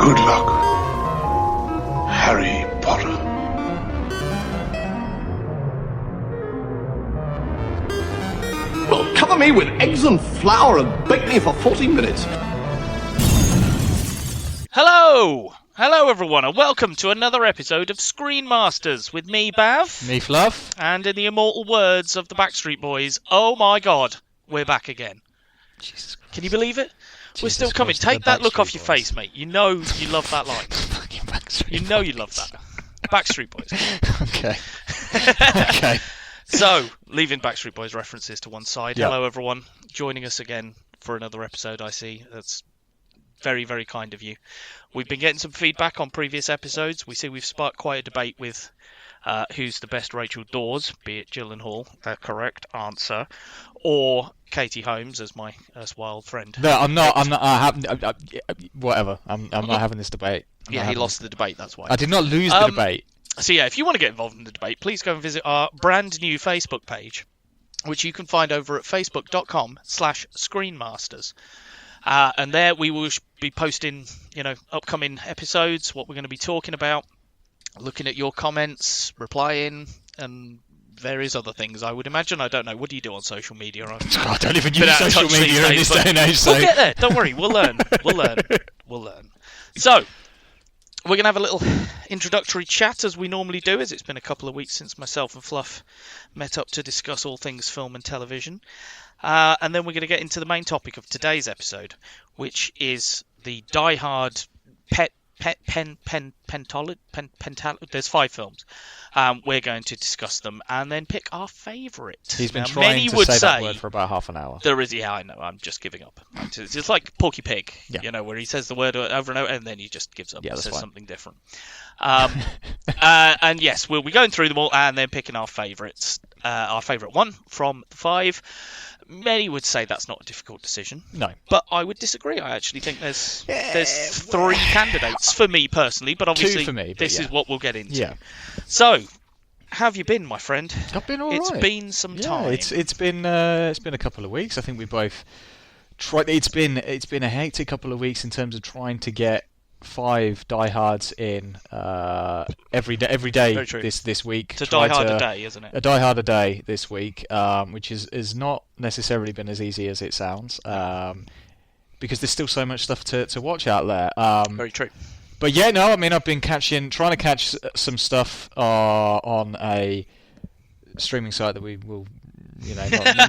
Good luck, Harry Potter. Well, cover me with eggs and flour and bake me for 40 minutes. Hello! Hello everyone and welcome to another episode of ScreenMasters with me, Bav. Me, Fluff. And in the immortal words of the Backstreet Boys, oh my god, we're back again. Jesus Christ. Can you believe it? We're Jesus still coming. Christ, Take the that look Backstreet off your Boys. face, mate. You know you love that line. Fucking Backstreet You know Boys. you love that. Backstreet Boys. Okay. Okay. So, leaving Backstreet Boys references to one side. Yep. Hello everyone. Joining us again for another episode, I see. That's very, very kind of you. We've been getting some feedback on previous episodes. We see we've sparked quite a debate with who's the best Rachel Dawes, be it Gyllenhaal, the correct answer, or Katie Holmes as my erstwhile friend. No, I'm not. Whatever. I'm not having this debate. Yeah, he lost the debate, that's why. I did not lose the debate. So yeah, if you want to get involved in the debate, please go and visit our brand new Facebook page, which you can find over at facebook.com/ScreenMasters. And there we will be posting, upcoming episodes, what we're going to be talking about, looking at your comments, replying, and various other things, I would imagine. I don't know. What do you do on social media? I don't even use social media in this day and age. We'll get there. Don't worry. We'll learn. We'll learn. So, we're going to have a little introductory chat as we normally do, as it's been a couple of weeks since myself and Fluff met up to discuss all things film and television. And then we're going to get into the main topic of today's episode, which is the die-hard Pentology. There's 5 films. We're going to discuss them and then pick our favourite. He's been Now, trying many to would say that word for about half an hour. There is, yeah, I know. I'm just giving up. It's like Porky Pig, Yeah. where he says the word over and over, and then he just gives up Yeah, and that's says fine. something different. And yes, we'll be going through them all and then picking our favourites. Our favourite one from the 5. Many would say that's not a difficult decision. No. But I would disagree. I actually think there's 3 candidates for me personally, but obviously 2 for me, but this yeah. is what we'll get into. Yeah. So, how have you been, my friend? I've been all right. It's been some time. It's been a couple of weeks. I think we both tried. It's been a hectic couple of weeks in terms of trying to get 5 diehards in every day Very true. this week. It's a die-hard a day, isn't it? A diehard a day this week, which is not necessarily been as easy as it sounds, because there's still so much stuff to watch out there. Very true. But yeah, no, I mean, I've been trying to catch some stuff on a streaming site that we will,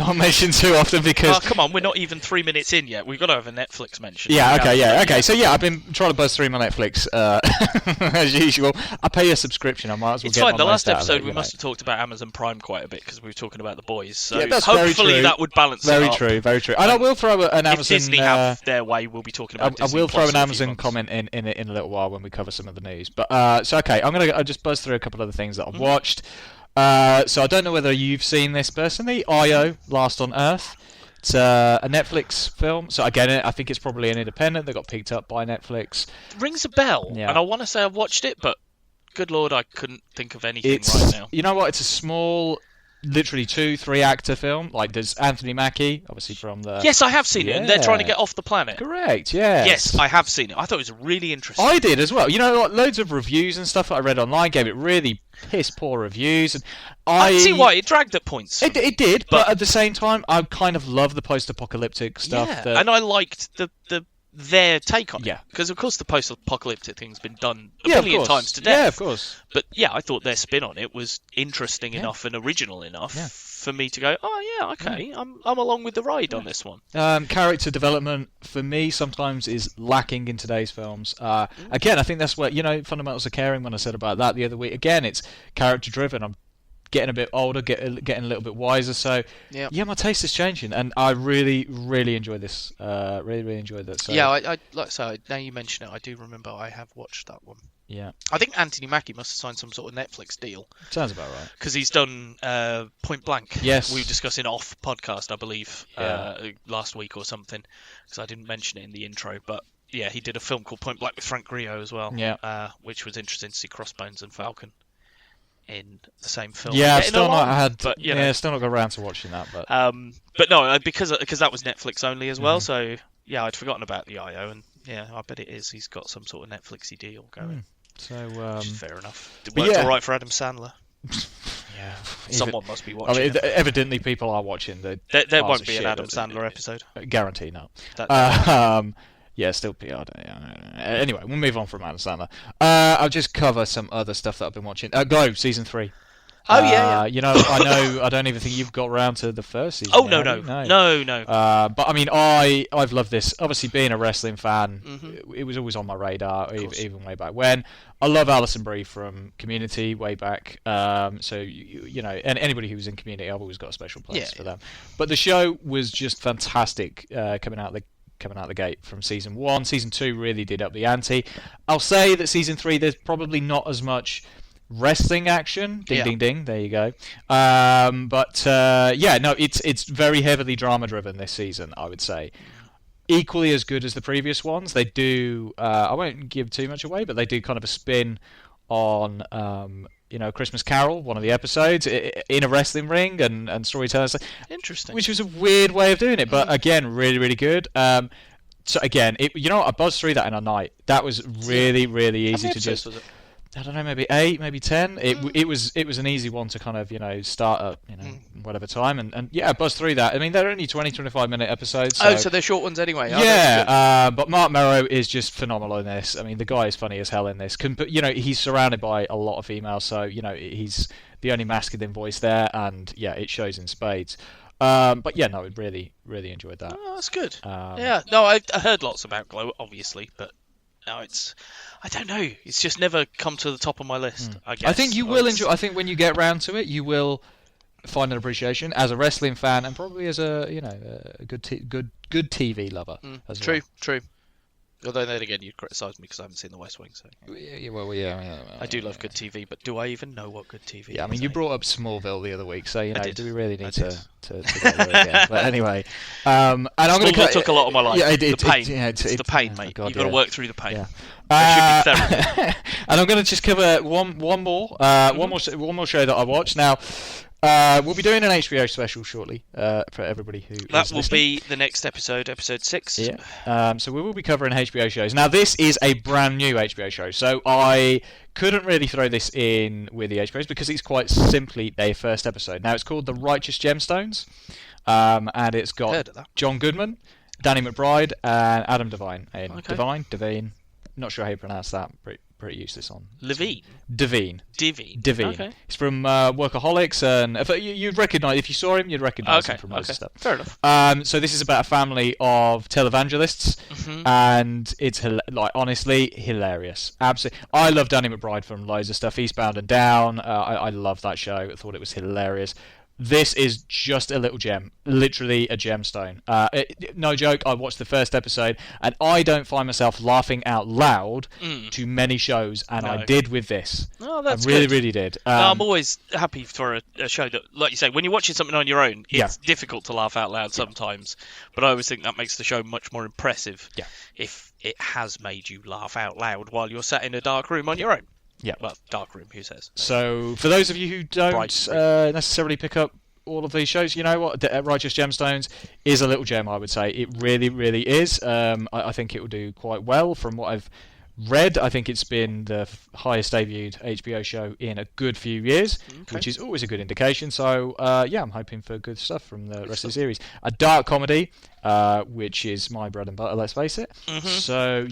not mention too often because. Oh, come on, we're not even 3 minutes in yet. We've got to have a Netflix mention. Yeah, okay. So yeah, I've been trying to buzz through my Netflix as usual. I pay a subscription. I might as well It's get fine. my The most last out of episode it, we must have talked about Amazon Prime quite a bit because we were talking about The Boys. So Yeah, that's very hopefully true. that would balance Very it up. true, very true. And I will throw an If Amazon. Disney have their way, we'll be talking about I Disney will throw Plus an in a few Amazon months. comment in a little while when we cover some of the news. But so okay, I'll just buzz through a couple of the things that I've watched. So I don't know whether you've seen this personally. I.O. Last on Earth. It's a Netflix film. So again, I think it's probably an independent that got picked up by Netflix. Rings a bell, Yeah. and I want to say I've watched it, but good lord, I couldn't think of anything right now. You know what? It's a small, literally 2-3 actor film. Like there's Anthony Mackie, obviously from the. Yes, I have seen it, and they're trying to get off the planet. Correct. Yes. Yes, I have seen it. I thought it was really interesting. I did as well. Like, loads of reviews and stuff that I read online gave it really piss poor reviews, and I see why it dragged at points. It did, but at the same time, I kind of love the post-apocalyptic stuff. Yeah, and I liked their take on it. Yeah. Because, of course, the post-apocalyptic thing's been done a of million course. times to death. Yeah, of course. But, yeah, I thought their spin on it was interesting enough and original enough for me to go, oh, yeah, okay, I'm along with the ride on this one. Character development, for me, sometimes is lacking in today's films. Again, I think that's where, fundamentals of caring, when I said about that the other week. Again, it's character-driven. I'm getting a bit older, getting a little bit wiser. So yeah, my taste is changing, and I really, really enjoy this. Really enjoyed that. So, yeah, I like so. Now you mention it, I do remember I have watched that one. Yeah, I think Anthony Mackie must have signed some sort of Netflix deal. Sounds about right. Because he's done Point Blank. Yes. We were discussing off podcast, I believe, last week or something, because I didn't mention it in the intro. But yeah, he did a film called Point Blank with Frank Grillo as well. Yeah. Which was interesting to see Crossbones and Falcon in the same film. Yeah, I've Getting still along, not had. but, still not got around to watching that. But but no, because that was Netflix only as well. So yeah, I'd forgotten about the I.O. and Yeah, I bet it is. He's got some sort of Netflixy deal going. So, which is fair enough. It but worked yeah. all right for Adam Sandler. Yeah. Someone must be watching. I mean, it. evidently people are watching. There piles won't of be an shit. Adam Sandler episode. Guarantee not. That- Yeah, still PR. Anyway, we'll move on from Adam Sandler. I'll just cover some other stuff that I've been watching. Glow, season 3. Oh yeah. You know, I don't even think you've got around to the first season. Oh yet, no. But I mean, I've loved this. Obviously, being a wrestling fan, Mm-hmm. it was always on my radar, even way back when. I love Alison Brie from Community way back. So you know, and anybody who was in Community, I've always got a special place for them. But the show was just fantastic coming out the gate from season 1. Season 2 really did up the ante. I'll say that season 3, there's probably not as much wrestling action. Ding ding. There you go. It's very heavily drama driven this season, I would say. Equally as good as the previous ones. They do. I won't give too much away, but they do kind of a spin on Christmas Carol, one of the episodes, in a wrestling ring and storytelling. Interesting. Which was a weird way of doing it, but again, really, really good. So again, I buzzed through that in a night. That was really, really easy to just. I don't know, maybe 8, maybe 10. It was an easy one to kind of start at whatever time and I buzzed through that. I mean, they're only 20-25 minute episodes. So they're short ones anyway. But Mark Merrow is just phenomenal in this. I mean, the guy is funny as hell in this. He's surrounded by a lot of females, so he's the only masculine voice there, and it shows in spades. Really, really enjoyed that. Oh, that's good. I heard lots about Glow, obviously, but no, I don't know. It's just never come to the top of my list. I guess. I think you will enjoy. I think when you get round to it, you will find an appreciation as a wrestling fan and probably as a good TV lover. As well. True. Although then again, you'd criticise me because I haven't seen The West Wing. So I do love good TV, but do I even know what good TV is? Yeah, I mean, you brought up Smallville the other week, so do we really need to get there again? But anyway, and I'm going to took a lot of my life. Yeah, the pain. It's the pain, mate. God, You've got to work through the pain. Yeah. There should be therapy. And I'm going to just cover one more show that I watched. Now, we'll be doing an HBO special shortly for everybody who. That will be the next episode 6. Yeah. So we will be covering HBO shows. Now, this is a brand new HBO show, so I couldn't really throw this in with the HBOs because it's quite simply their first episode. Now, it's called The Righteous Gemstones, and it's got John Goodman, Danny McBride, and Adam Devine. Devine. Not sure how you pronounce that. Pretty useless on. Devine. Okay. He's from Workaholics, and you'd recognise if you saw him, you'd recognise him from loads of stuff. Fair enough. So this is about a family of televangelists, and it's honestly hilarious. Absolutely, I love Danny McBride from loads of stuff. Eastbound and Down. I love that show. I thought it was hilarious. This is just a little gem, literally a gemstone. No joke, I watched the first episode, and I don't find myself laughing out loud to many shows, and I did with this. Oh, that's I really, good. really did. I'm always happy for a show that, like you say, when you're watching something on your own, it's difficult to laugh out loud sometimes, but I always think that makes the show much more impressive if it has made you laugh out loud while you're sat in a dark room on your own. Yeah. Well, dark room, who says? So, for those of you who don't necessarily pick up all of these shows, you know what? Righteous Gemstones is a little gem, I would say. It really, really is. I think it will do quite well from what I've read. I think it's been the highest debuted HBO show in a good few years, which is always a good indication. So, I'm hoping for good stuff from the rest of the series. A dark comedy, which is my bread and butter, let's face it. So,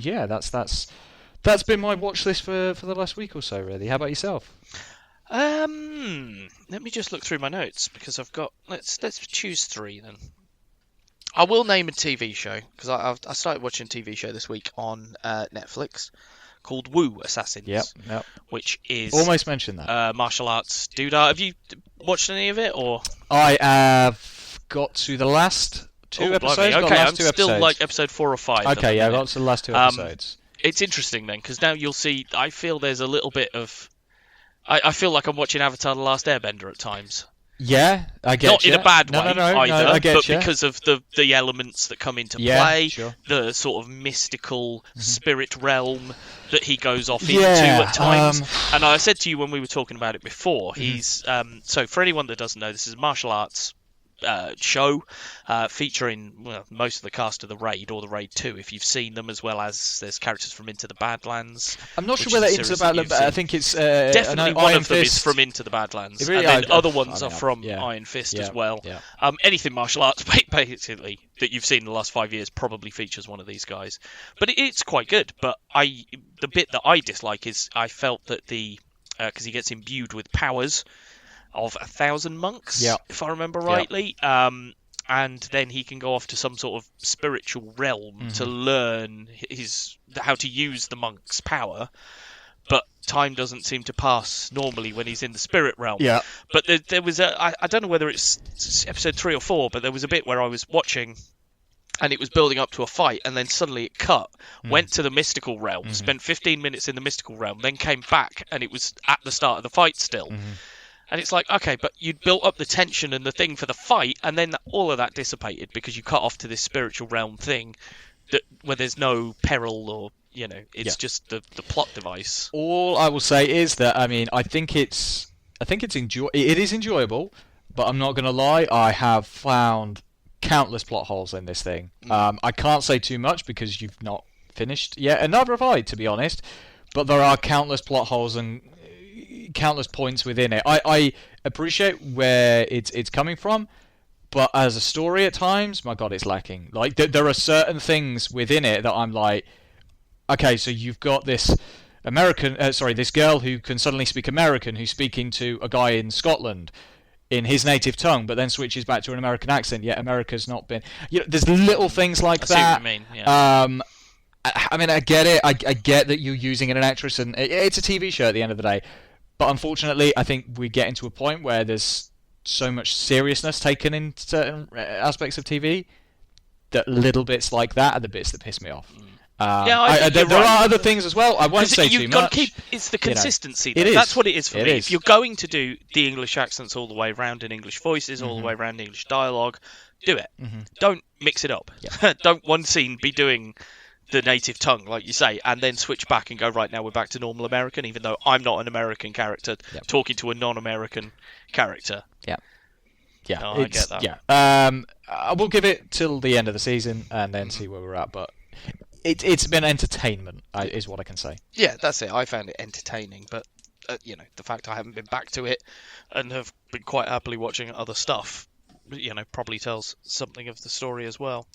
that's been my watch list for the last week or so, really. How about yourself? Let me just look through my notes because I've got. Let's choose 3 then. I will name a TV show because I started watching a TV show this week on Netflix called Woo Assassins. Yep. Which is almost mentioned that martial arts doodah. Have you watched any of it or? I have got to the last 2 episodes. Okay, I'm still episodes. Like episode 4 or 5. Okay, I got to the last 2 episodes. It's interesting then because now you'll see. I feel there's a little bit of. I feel like I'm watching Avatar: The Last Airbender at times. Yeah, I get Not in a bad way either, I get but because of the elements that come into play, sure. The sort of mystical spirit realm that he goes off into at times. And I said to you when we were talking about it before, he's so for anyone that doesn't know, this is a martial arts show featuring most of the cast of the Raid or the Raid 2, if you've seen them, as well as there's characters from Into the Badlands. I'm not sure whether Into the Badlands, but I think it's definitely one Iron of them Fist is from Into the Badlands, really, and then other ones are from yeah. Iron Fist Yeah, as well. yeah. Anything martial arts, basically, that you've seen in the last 5 years probably features one of these guys. But it's quite good. But the bit that I dislike is I felt that because he gets imbued with powers of 1,000 monks, if I remember rightly. And then he can go off to some sort of spiritual realm to learn how to use the monk's power. But time doesn't seem to pass normally when he's in the spirit realm. Yeah. But there was I don't know whether it's episode 3 or 4, but there was a bit where I was watching and it was building up to a fight, and then suddenly it cut, went to the mystical realm, spent 15 minutes in the mystical realm, then came back, and it was at the start of the fight still. And it's like, okay, but you'd built up the tension and the thing for the fight, and then all of that dissipated because you cut off to this spiritual realm thing where there's no peril or, it's just the plot device. All I will say is that, I think it is enjoyable, but I'm not going to lie, I have found countless plot holes in this thing. I can't say too much because you've not finished yet, and neither have I, to be honest, but there are countless plot holes and countless points within it. I appreciate where it's coming from, but as a story at times, my God, it's lacking. Like there are certain things within it that I'm like, okay, so you've got this this girl who can suddenly speak American, who's speaking to a guy in Scotland in his native tongue, but then switches back to an American accent. Yet America's not been. There's little things like that. I see what you mean. Yeah. I get it. I get that you're using an actress, and it's a TV show at the end of the day. But unfortunately, I think we get into a point where there's so much seriousness taken in certain aspects of TV that little bits like that are the bits that piss me off. There are other things as well. I won't say too much. It's the consistency. It is. That's what it is for me. If you're going to do the English accents all the way around and English voices all the way around English dialogue, do it. Don't mix it up. Yeah. Don't one scene be doing the native tongue, like you say, and then switch back and go, right, now we're back to normal American, even though I'm not an American character talking to a non-American character. Yeah. Yeah, I get that. Yeah. I will give it till the end of the season and then see where we're at, but it's been entertainment, is what I can say. Yeah, that's it. I found it entertaining, but the fact I haven't been back to it and have been quite happily watching other stuff, probably tells something of the story as well.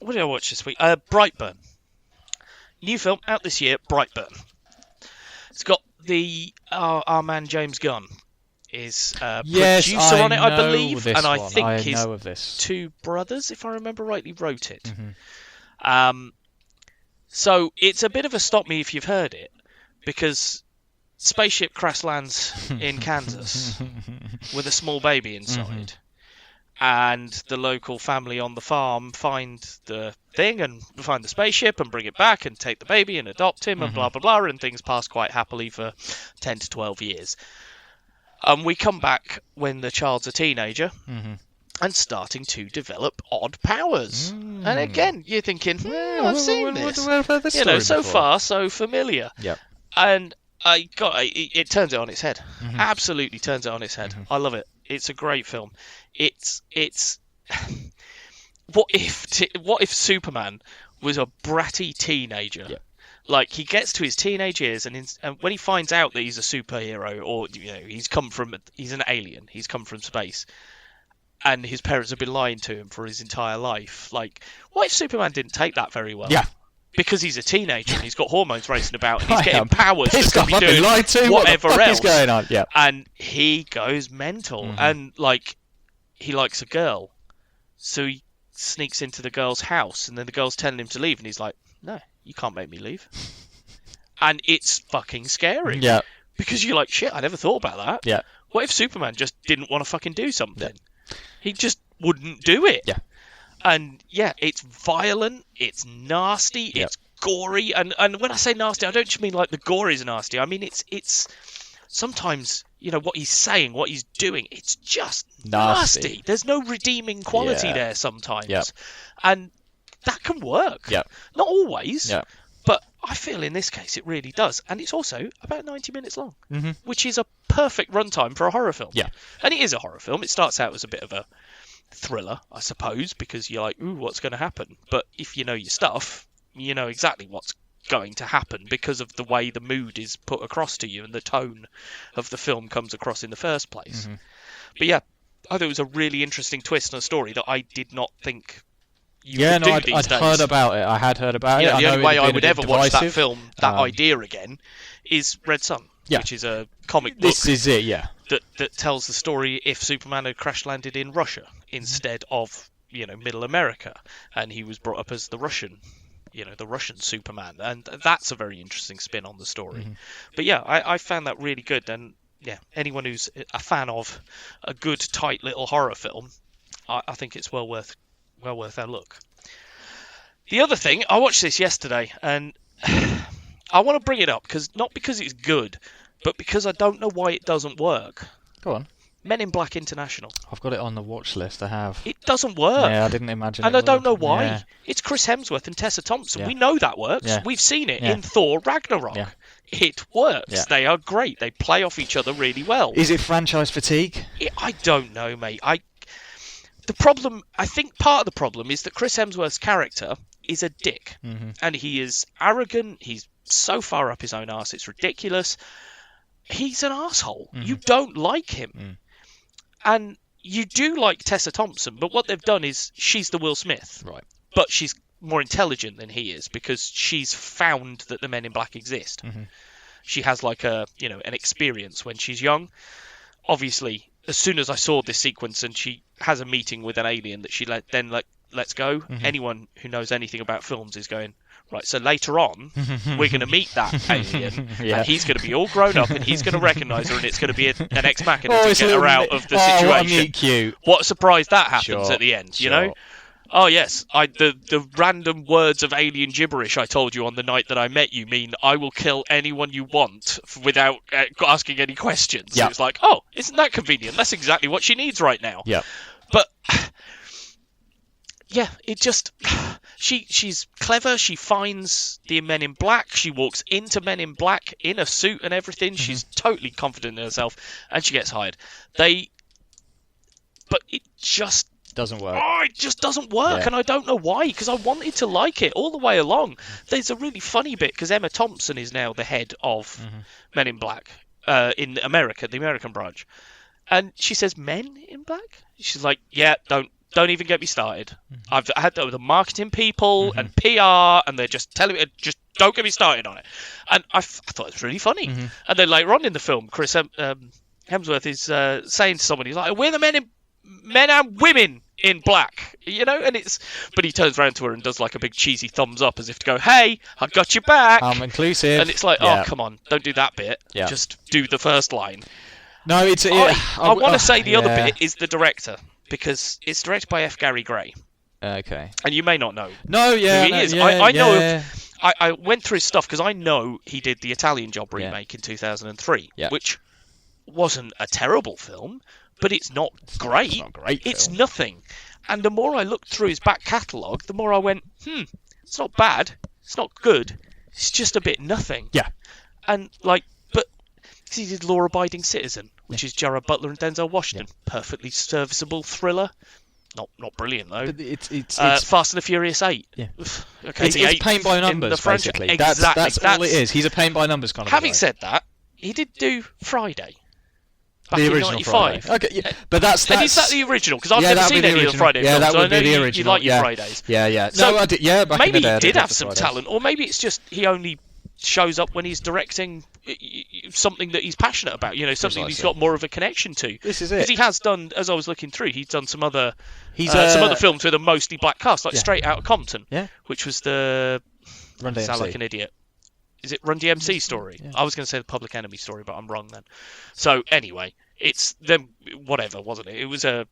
What did I watch this week? Brightburn. New film out this year, Brightburn. It's got our man James Gunn is producer on it, I believe, and I think his two brothers, if I remember rightly, wrote it. So it's a bit of a stop me if you've heard it, because spaceship crash lands in Kansas with a small baby inside. And the local family on the farm find the thing and find the spaceship and bring it back and take the baby and adopt him and blah, blah, blah. And things pass quite happily for 10 to 12 years. We come back when the child's a teenager and starting to develop odd powers. And again, you're thinking, I've seen this. So far, so familiar. Yep. And it turns it on its head. Absolutely turns it on its head. I love it. It's a great film. It's what if Superman was a bratty teenager? Yeah. Like, he gets to his teenage years, and when he finds out that he's a superhero, or he's an alien, he's come from space, and his parents have been lying to him for his entire life. Like, what if Superman didn't take that very well? Yeah. Because he's a teenager and he's got hormones racing about and he's getting powers that can be doing whatever what the fuck else. Is going on? Yeah. And he goes mental. And, like, he likes a girl. So he sneaks into the girl's house and then the girl's telling him to leave and he's like, no, you can't make me leave. And it's fucking scary. Yeah. Because you're like, shit, I never thought about that. Yeah. What if Superman just didn't want to fucking do something? Yeah. He just wouldn't do it. Yeah. And yeah, it's violent, it's nasty, it's gory, and when I say nasty, I don't just mean like the gore is nasty. I mean it's sometimes, what he's saying, what he's doing, it's just nasty. There's no redeeming quality there sometimes. Yep. And that can work. Yep. Not always. Yep. But I feel in this case it really does. And it's also about 90 minutes long, Mm-hmm. which is a perfect runtime for a horror film. Yeah. And it is a horror film. It starts out as a bit of a thriller, I suppose, because you're like, ooh, what's going to happen? But if you know your stuff, you know exactly what's going to happen because of the way the mood is put across to you and the tone of the film comes across in the first place. Mm-hmm. But yeah, I thought it was a really interesting twist in a story that I did not think you Yeah, could no, do I'd these days. heard about it. I had heard about You it. know, the I only know way it I had would been ever watch that divisive. film, that idea again, is Red Sun, Yeah. which is a comic book This is it, yeah. that tells the story if Superman had crash landed in Russia instead of, Middle America, and he was brought up as the Russian Superman, and that's a very interesting spin on the story. Mm-hmm. But yeah, I found that really good, and yeah, anyone who's a fan of a good, tight little horror film, I think it's well worth a look. The other thing, I watched this yesterday, and I want to bring it up not because it's good, but because I don't know why it doesn't work. Go on. Men in Black International. I've got it on the watch list. I have. It doesn't work. Yeah, I didn't imagine. And it I don't would. know why. Yeah. It's Chris Hemsworth and Tessa Thompson. Yeah. We know that works. Yeah. We've seen it Yeah. in Thor Ragnarok. Yeah. It works. Yeah. They are great. They play off each other really well. Is it franchise fatigue? I don't know, mate. The problem, I think part of the problem is that Chris Hemsworth's character is a dick. Mm-hmm. And he is arrogant. He's so far up his own arse, it's ridiculous. He's an asshole. Mm-hmm. You don't like him. Mm. And you do like Tessa Thompson, but what they've done is she's the Will Smith. Right. But she's more intelligent than he is because she's found that the Men in Black exist. Mm-hmm. She has like an experience when she's young. Obviously, as soon as I saw this sequence and she has a meeting with an alien that she lets go, Mm-hmm. anyone who knows anything about films is going, right, so later on, we're going to meet that alien, Yeah. and he's going to be all grown up, and he's going to recognise her, and it's going to be an ex machina to it's get a her out little of the What a situation. meet cute. What a surprise that happens Sure, at the end, you sure. know? Oh, yes, the random words of alien gibberish I told you on the night that I met you mean I will kill anyone you want without asking any questions. Yeah. It's like, oh, isn't that convenient? That's exactly what she needs right now. Yeah. But yeah, it just she's clever. She finds the Men in Black. She walks into Men in Black in a suit and everything. Mm-hmm. She's totally confident in herself, and she gets hired. But it just Doesn't work. it just doesn't work, Yeah. and I don't know why. Because I wanted to like it all the way along. There's a really funny bit because Emma Thompson is now the head of Men in Black in America, the American branch. And she says, "Men in Black?" She's like, "Yeah, don't even get me started. I've had that with the marketing people and PR, and they're just telling me, just don't get me started on it." And I thought it was really funny. And then later on in the film, Chris Hemsworth is saying to someone, he's like, "We're the men and women in black," but he turns around to her and does like a big cheesy thumbs up as if to go, "Hey, I got your back." I'm inclusive. And it's like, Yeah. oh, come on, don't do that bit. Yeah. Just do the first line. No, it's. I want to say the other yeah. bit is the director, because it's directed by F. Gary Gray. Okay. And you may not know No, yeah. who he is. Yeah, I know. yeah. I went through his stuff because I know he did the Italian Job remake in 2003, Yeah. which wasn't a terrible film, but it's not great. It's not a great It's film. nothing. And the more I looked through his back catalogue, the more I went, it's not bad. It's not good. It's just a bit nothing. Yeah. And but he did Law Abiding Citizen, which is Gerard Butler and Denzel Washington. Perfectly serviceable thriller. Not brilliant though. But it's Fast and the Furious 8. Yeah. Okay, it's the eighth paint by in the numbers, franchise. basically. Exactly. That's all it is. He's a paint by numbers kind of Having guy. said that, he did do Friday. Back The in original 95. Friday. Okay, yeah. But that's And is that the original? Because I've yeah, never that would seen be the any of the original. Friday Yeah, films. that so I would know be the you original. like your Yeah. Fridays. Yeah, yeah. So no, I did. Yeah, back maybe in the day, he I did love have the some Fridays. talent, or maybe it's just he only shows up when he's directing something that he's passionate about. Something he's Precisely. got more of a connection to. This is Because it. he has done, as I was looking through, he's done some other He's some other films with a mostly black cast, like Yeah. Straight Outta Compton, Yeah. which was the Run sound DMC. like an idiot. Is it Run DMC story? Yeah. I was going to say the Public Enemy story, but I'm wrong then. So anyway, it's them. Whatever, wasn't it? It was a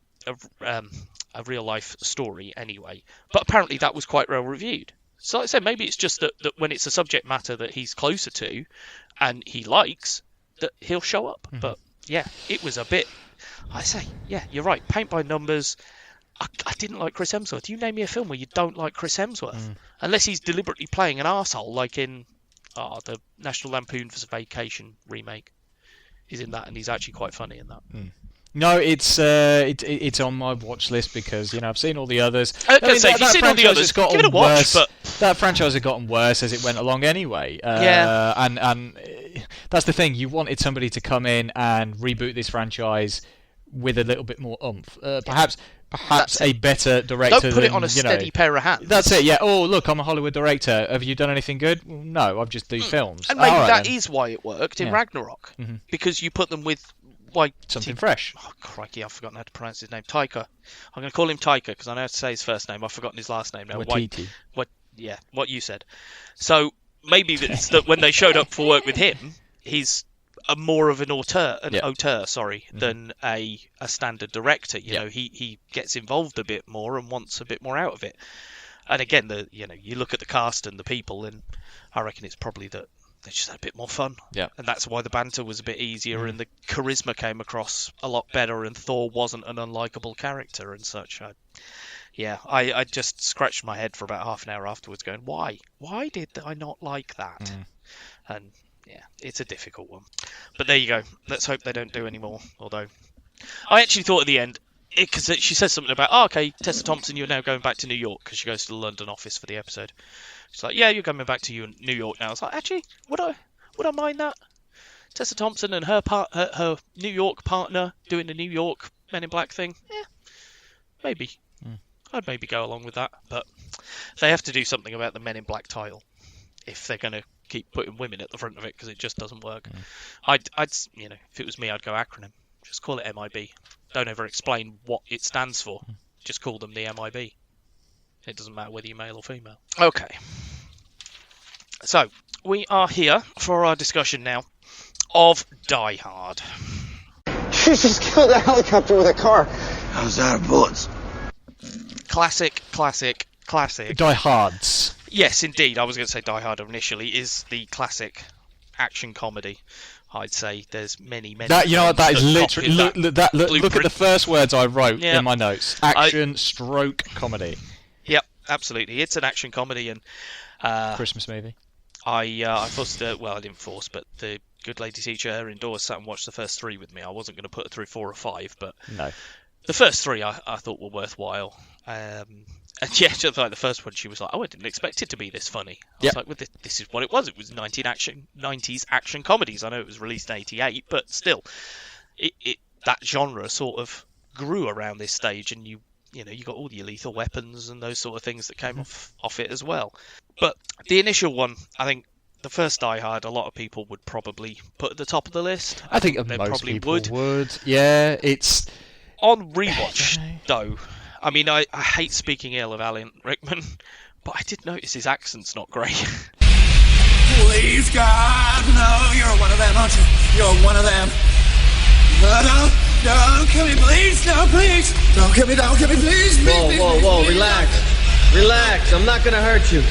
real life story anyway. But apparently that was quite well reviewed. So like I said, maybe it's just that when it's a subject matter that he's closer to, and he likes, that he'll show up. But yeah, it was a bit. I say, yeah, you're right. Paint by numbers. I didn't like Chris Hemsworth. You name me a film where you don't like Chris Hemsworth, unless he's deliberately playing an arsehole, like in the National Lampoon's Vacation remake. He's in that, and he's actually quite funny in that. No, it's on my watch list because I've seen all the others. I was gonna say, if you've seen all the others, give it a watch. But that franchise had gotten worse as it went along anyway. And that's the thing. You wanted somebody to come in and reboot this franchise with a little bit more oomph. Perhaps a better director. Don't put it on a steady pair of hands. That's it. Yeah. Oh, look, I'm a Hollywood director. Have you done anything good? Well, no, I've just do films. And maybe that is why it worked in Ragnarok, because you put them with. Something fresh. Oh, crikey, I've forgotten how to pronounce his name. Taika. I'm going to call him Taika because I know how to say his first name. I've forgotten his last name now. Waititi. What you said. So maybe it's that when they showed up for work with him, he's more of an auteur, than a standard director. You know, he gets involved a bit more and wants a bit more out of it. And again, you look at the cast and the people, and I reckon it's probably that they just had a bit more fun. Yeah. And that's why the banter was a bit easier and the charisma came across a lot better, and Thor wasn't an unlikable character and such. I just scratched my head for about half an hour afterwards going, why? Why did I not like that? And yeah, it's a difficult one. But there you go. Let's hope they don't do any more. Although, I actually thought at the end, because she says something about, okay, Tessa Thompson, you're now going back to New York, because she goes to the London office for the episode. She's like, yeah, you're coming back to New York now. I was like, actually, would I mind that? Tessa Thompson and her New York partner doing the New York Men in Black thing? Yeah, maybe. I'd maybe go along with that. But they have to do something about the Men in Black title if they're going to keep putting women at the front of it, because it just doesn't work. I'd if it was me, I'd go acronym. Just call it MIB. Don't ever explain what it stands for. Just call them the MIB. It doesn't matter whether you're male or female. Okay. So, we are here for our discussion now of Die Hard. She just killed a helicopter with a car. How's that, bullets? Classic. Die Hards. Yes, indeed. I was going to say Die Hard initially is the classic action comedy. I'd say there's many. That is literally look at the first words I wrote in my notes. Action stroke comedy. Yep, absolutely. It's an action comedy and Christmas movie. I forced I didn't force, but the good lady teacher, her indoors, sat and watched the first 3 with me. I wasn't going to put her through 4 or 5, but no. The first 3 I thought were worthwhile. And just like the first one, she was like, "Oh, I didn't expect it to be this funny." I was like, "Well, this is what it was. It was 90s action comedies. I know it was released in '88, but still, that genre sort of grew around this stage, and you got all your Lethal Weapons and those sort of things that came off it as well. But the initial one, I think, the first Die Hard, a lot of people would probably put at the top of the list. I think most probably people would. Yeah, it's on rewatch though. I mean, I hate speaking ill of Alan Rickman, but I did notice his accent's not great. Please, God, no, you're one of them, aren't you? You're one of them. No, don't kill me, please, no, please. Don't kill me, please. Whoa, relax. I'm not gonna hurt you.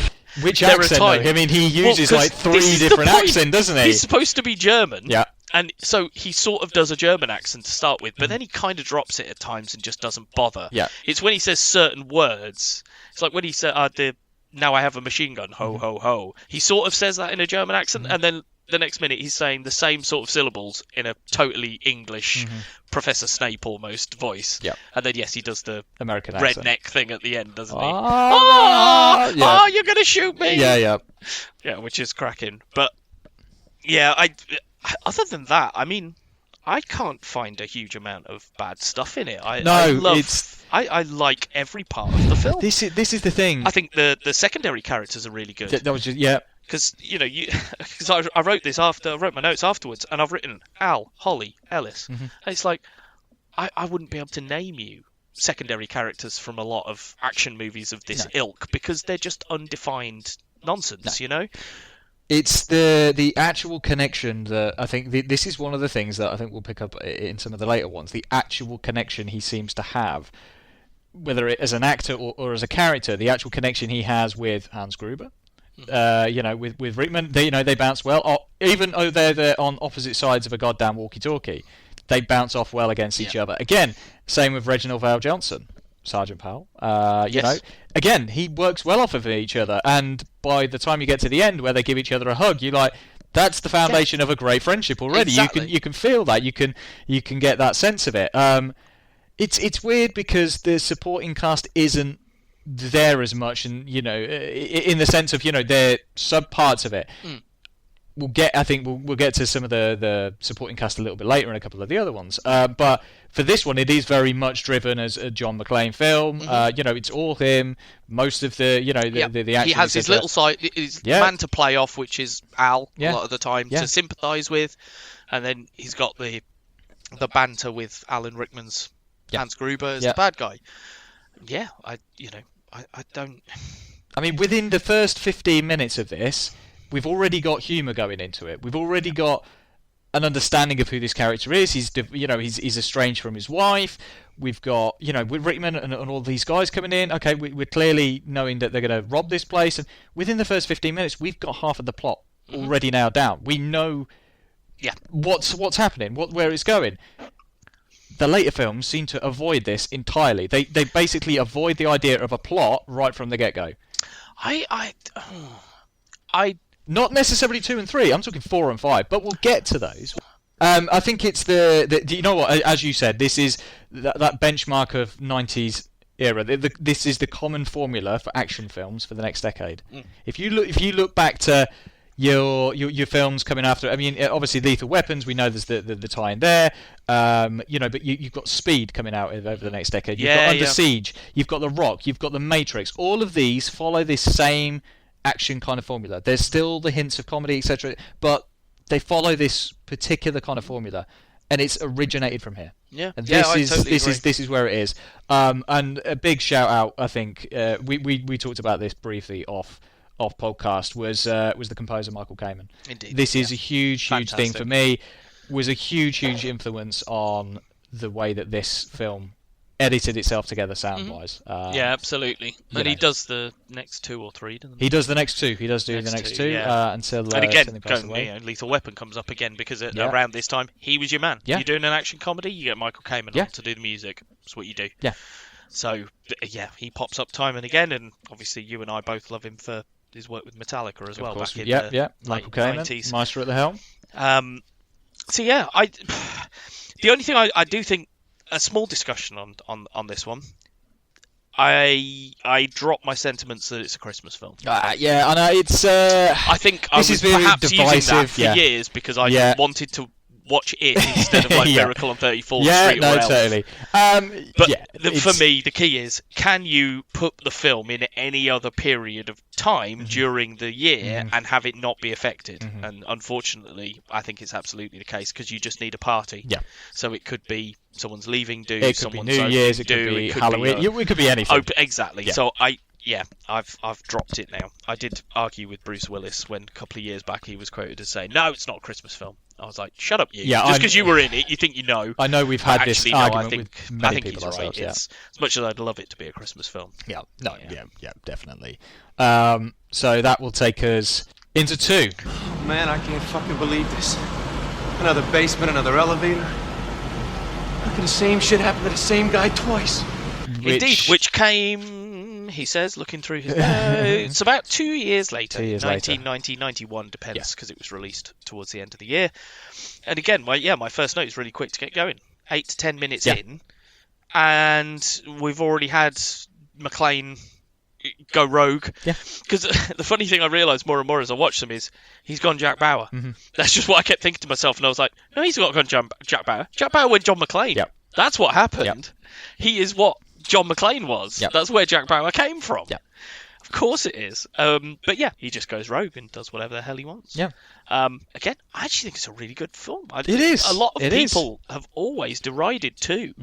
Which accent, though? I mean, he uses like 3 different accents, doesn't he? He's supposed to be German. Yeah. And so he sort of does a German accent to start with, but then he kind of drops it at times and just doesn't bother. Yeah. It's when he says certain words. It's like when he said, now I have a machine gun, ho, ho, ho. He sort of says that in a German accent, and then the next minute he's saying the same sort of syllables in a totally English Professor Snape almost voice. Yeah. And then, yes, he does the American redneck thing at the end, doesn't he? Yeah. You're going to shoot me! Yeah. Yeah, which is cracking. But, yeah, other than that, I mean, I can't find a huge amount of bad stuff in it. I like every part of the film. This is the thing. I think the secondary characters are really good. That was just, yeah. Because I wrote this after I wrote my notes afterwards, and I've written Al, Holly, Ellis. And it's like I wouldn't be able to name you secondary characters from a lot of action movies of this ilk because they're just undefined nonsense. It's the actual connection that I think this is one of the things that I think we'll pick up in some of the later ones. The actual connection he seems to have, whether it as an actor or as a character, the actual connection he has with Hans Gruber. With Rickman, they bounce well. Even though they're on opposite sides of a goddamn walkie-talkie, they bounce off well against each other. Again, same with Reginald Val Johnson. Sergeant Powell. You Yes. know, again, he works well off of each other, and by the time you get to the end where they give each other a hug, you're like, that's the foundation of a great friendship already. Exactly. You can feel that. You can get that sense of it. It's weird because the supporting cast isn't there as much, and you know, in the sense of, you know, they're sub parts of it. I think we'll get to some of the supporting cast a little bit later in a couple of the other ones. But for this one, it is very much driven as a John McClane film. You know, it's all him. Most of the, you know, the action. He has his little side, his man to play off, which is Al a lot of the time to sympathise with, and then he's got the banter with Alan Rickman's Hans Gruber as the bad guy. Yeah, I don't. I mean, within the first 15 minutes of this, we've already got humour going into it. We've already got an understanding of who this character is. He's estranged from his wife. We've got, you know, with Rickman and all these guys coming in. Okay, we're clearly knowing that they're going to rob this place, and within the first 15 minutes, we've got half of the plot already nailed down. We know what's happening, where it's going. The later films seem to avoid this entirely. They basically avoid the idea of a plot right from the get-go. I Not necessarily 2 and 3. I'm talking 4 and 5, but we'll get to those. I think it's the you know what? As you said, this is that benchmark of 90s era. This is the common formula for action films for the next decade. If you look back to your films coming after, I mean, obviously Lethal Weapons, we know there's the tie in there, you know, but you've got Speed coming out over the next decade. You've got Under Siege, you've got The Rock, you've got The Matrix. All of these follow this same action kind of formula. There's still the hints of comedy, etc., but they follow this particular kind of formula, and it's originated from here. Yeah, and this is where it is. And a big shout out, I think, we talked about this briefly off podcast, was the composer Michael Kamen. Indeed. This is a huge Fantastic. thing for me. Was a huge influence on the way that this film edited itself together sound-wise. Yeah, absolutely. And he does the next 2 or 3, doesn't he? He does the next 2. He does do the next 2 until and again, he passes away. Lethal Weapon comes up again because around this time he was your man. Yeah. You're doing an action comedy, you get Michael Kamen on to do the music. That's what you do. Yeah. So he pops up time and again, and obviously you and I both love him for his work with Metallica as well. Back in the Michael late Kamen, 90s. Maestro at the helm. So yeah, the only thing I do think, a small discussion on this one. I drop my sentiments that it's a Christmas film. Yeah, I know it's. I think I was perhaps using that for years because I wanted to watch it instead of Miracle on 34th Street. No, totally. But for me, the key is: can you put the film in any other period of time during the year and have it not be affected? And unfortunately, I think it's absolutely the case because you just need a party. Yeah. So it could be someone's leaving do, it could be New Year's, it could be Halloween, it could be anything. Exactly. Yeah. So I've dropped it now. I did argue with Bruce Willis when a couple of years back he was quoted as saying, "No, it's not a Christmas film." I was like, "Shut up, you! Just because you were in it, you think you know." I know we've had this argument I think, with many I think people he's right. ourselves. As much as I'd love it to be a Christmas film. Yeah, definitely. So that will take us into 2. Oh, man, I can't fucking believe this. Another basement, another elevator. How can the same shit happen to the same guy twice? Indeed, which came, he says, looking through his notes, about 2 years later. 1990, 91, depends, because it was released towards the end of the year. And again, my first note is really quick to get going. 8 to 10 minutes in, and we've already had McClane go rogue. Yeah. Because the funny thing I realised more and more as I watched him is he's gone Jack Bauer. That's just what I kept thinking to myself, and I was like, no, he's not gone Jack Bauer. Jack Bauer went John McClane. Yep. That's what happened. Yep. He is what John McClane was. Yep. That's where Jack Bauer came from. Yep. Of course it is. But yeah, he just goes rogue and does whatever the hell he wants. Yeah. Again, I actually think it's a really good film. It is. A lot of people have always derided 2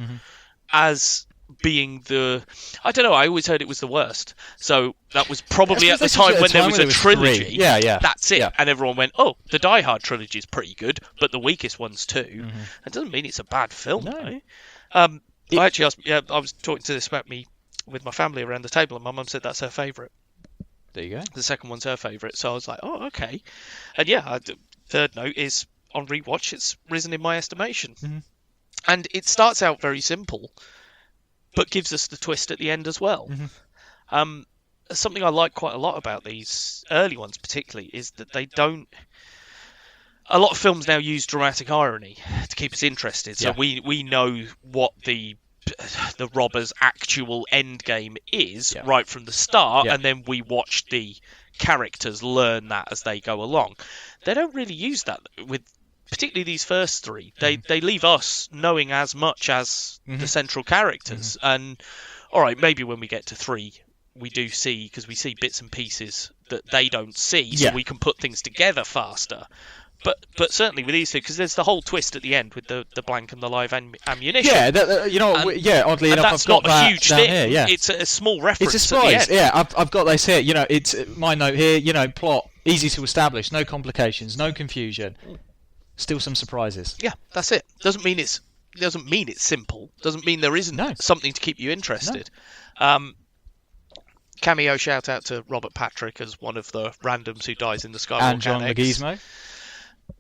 as being I don't know, I always heard it was the worst. So that was probabed at the time when there was a trilogy. 3. Yeah. That's it. Yeah. And everyone went, oh, the Die Hard trilogy is pretty good, but the weakest one's 2. That doesn't mean it's a bad film, though. I actually asked, I was talking to this about me with my family around the table, and my mum said that's her favourite. There you go. The second one's her favourite. So I was like, oh, okay. And third note is, on rewatch, it's risen in my estimation. And it starts out very simple. but gives us the twist at the end as well. Something I like quite a lot about these early ones particularly is that they don't... A lot of films now use dramatic irony to keep us interested, so we know what the robber's actual end game is right from the start, and then we watch the characters learn that as they go along. They don't really use that with particularly these first three. They leave us knowing as much as the central characters, and all right, maybe when we get to 3 we do see, because we see bits and pieces that they don't see, so we can put things together faster. But certainly with these two, because there's the whole twist at the end with the blank and the live ammunition. Yeah, oddly enough, that's I've got not that a huge down thing. here, yeah. It's a small reference. It's a at surprise. the end. Yeah, I've got this here. It's my note here. Plot easy to establish, no complications, no confusion. Still some surprises. Yeah, that's it. Doesn't mean it's simple. Doesn't mean there isn't something to keep you interested. No. Cameo shout out to Robert Patrick as one of the randoms who dies in the Skywalker And John Annex. Leguizamo.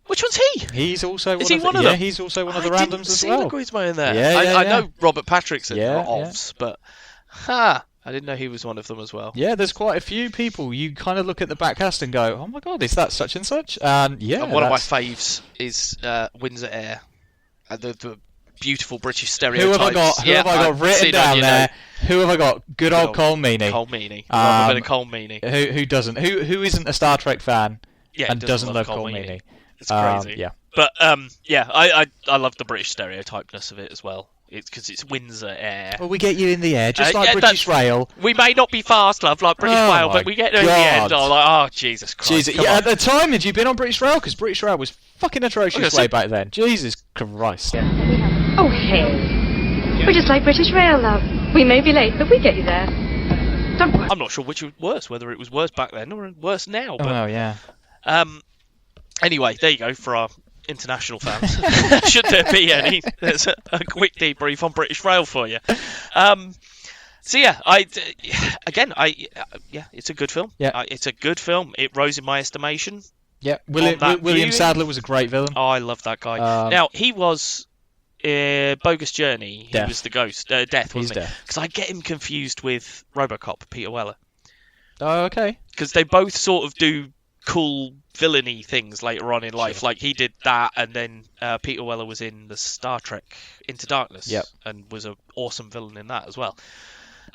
Which one's he? He's also Is one he of one the, of yeah, them? he's also one of the I randoms didn't as see well. Leguizamo in there. Yeah, I know Robert Patrick's in Yeah, OVS, but I didn't know he was one of them as well. Yeah, there's quite a few people. You kind of look at the back cast and go, "Oh my god, is that such and such?" And one of my faves is Windsor Air, the beautiful British stereotypes. Who have I got written down there? Who have I got? Good old Cole Meany. Cole Meany. Love a bit of Cole Meany. Who doesn't? Who isn't a Star Trek fan? Yeah, and doesn't love Cole Meany? It's crazy. Yeah. But I love the British stereotypeness of it as well. It's because it's Windsor Air. Well, we get you in the air, just like British Rail. We may not be fast, love, like British Rail, but we get there in the end. I'm like, oh, Jesus Christ. At the time, had you been on British Rail? Because British Rail was fucking atrocious way back then. Jesus Christ. Oh, hey. We're just like British Rail, love. We may be late, but we get you there. Don't worry. I'm not sure which was worse, whether it was worse back then or worse now. But, oh, yeah. Anyway, there you go for our international fans. Should there be any? There's a quick debrief on British Rail for you. So yeah, it's a good film. Yeah, it's a good film. It rose in my estimation. Yeah, William Sadler was a great villain. Oh, I love that guy. Now he was Bogus Journey. He was the ghost. Death, wasn't he? Because I get him confused with RoboCop, Peter Weller. Oh, okay. Because they both sort of do cool villainy things later on in life. Like he did that, and then Peter Weller was in the Star Trek Into Darkness, and was an awesome villain in that as well.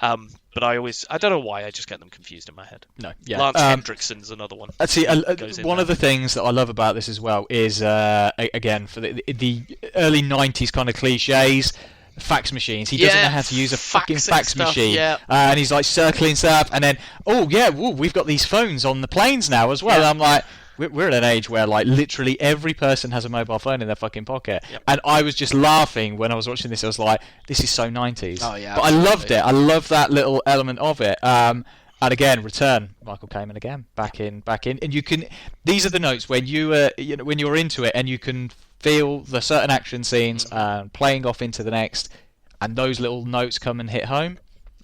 But I don't know why, I just get them confused in my head. No, yeah. Lance Hendrickson's another one. See, one of the things that I love about this as well is, again, for the early 90s kind of cliches, fax machines. He doesn't know how to use a fucking fax machine. Yeah. And he's like circling stuff, and then, we've got these phones on the planes now as well. Yeah. I'm like, we're at an age where like literally every person has a mobile phone in their fucking pocket. Yep. And I was just laughing when I was watching this. I was like, this is so 90s. Oh, yeah, but absolutely. I loved it. I love that little element of it. And again, return Michael Kamen again, back in, and you can. These are the notes when when you're into it, and you can feel the certain action scenes playing off into the next, and those little notes come and hit home.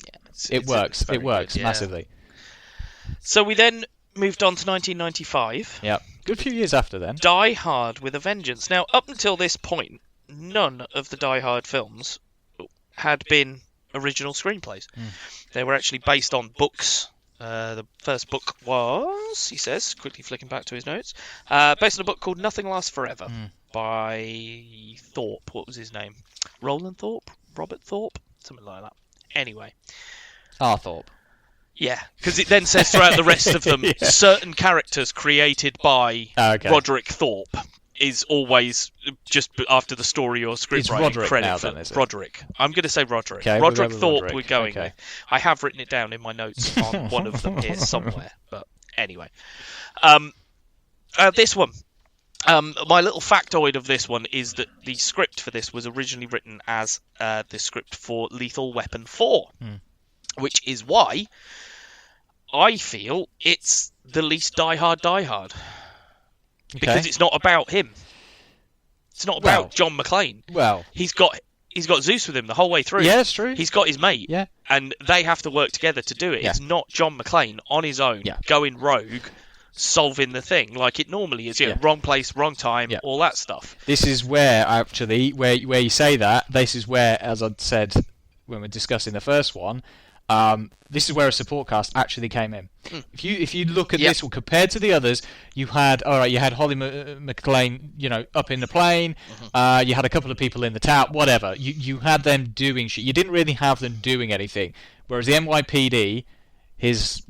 Yeah, it works. It works massively. So we then moved on to 1995. Yeah, good few years after then. Die Hard with a Vengeance. Now, up until this point, none of the Die Hard films had been original screenplays. They were actually based on books. The first book was, he says, quickly flicking back to his notes, based on a book called Nothing Lasts Forever by Thorpe. What was his name? Roland Thorpe? Robert Thorpe? Something like that. Anyway. Thorpe. Yeah, because it then says throughout the rest of them, certain characters created by Roderick Thorpe is always just after the story or scriptwriting credit now, for then, is it? Roderick. I'm going to say Roderick. Okay, Roderick we'll Thorpe Roderick. we're going with. I have written it down in my notes on one of them here somewhere. But anyway. This one. My little factoid of this one is that the script for this was originally written as the script for Lethal Weapon 4, which is why I feel it's the least Die Hard. Because it's not about him. It's not about John McClane. Well, he's got Zeus with him the whole way through. Yeah, it's true. He's got his mate. Yeah. And they have to work together to do it. Yeah. It's not John McClane on his own going rogue, solving the thing like it normally is. Wrong place, wrong time, all that stuff. This is where actually where you say that. This is where, as I said when we're discussing the first one, this is where a support cast actually came in. If you look at this one compared to the others, you had Holly McClane, up in the plane. You had a couple of people in the tower, whatever. You had them doing shit. You didn't really have them doing anything. Whereas the NYPD, his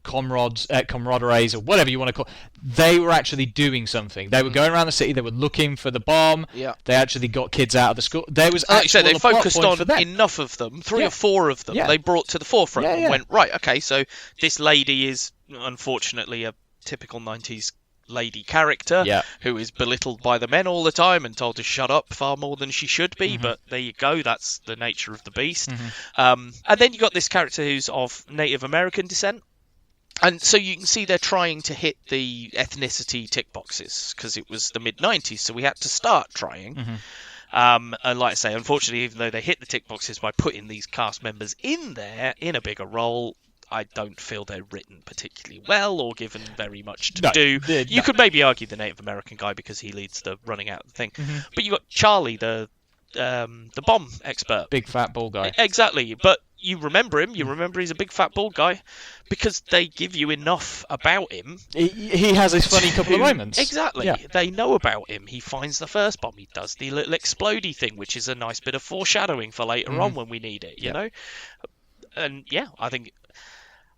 camaraderies or whatever you want to call, they were actually doing something. They were going around the city. They were looking for the bomb. They actually got kids out of the school. There was like you said, they a plot focused point for on them. enough of them, 3 or 4 of them. They brought to the forefront and went, right, okay, so this lady is unfortunately a typical 90s lady character who is belittled by the men all the time and told to shut up far more than she should be, but there you go, that's the nature of the beast. And then you got this character who's of Native American descent, and so you can see they're trying to hit the ethnicity tick boxes because it was the mid-90s, so we had to start trying. And like I say, unfortunately, even though they hit the tick boxes by putting these cast members in there in a bigger role, I don't feel they're written particularly well or given very much to do. You could maybe argue the Native American guy because he leads the running out of the thing. But you got Charlie, the bomb expert. Big fat bald guy. Exactly. But you remember him. You remember he's a big fat bald guy because they give you enough about him. He has his funny couple of moments. Exactly. Yeah. They know about him. He finds the first bomb. He does the little explodey thing, which is a nice bit of foreshadowing for later on when we need it, you know? And I think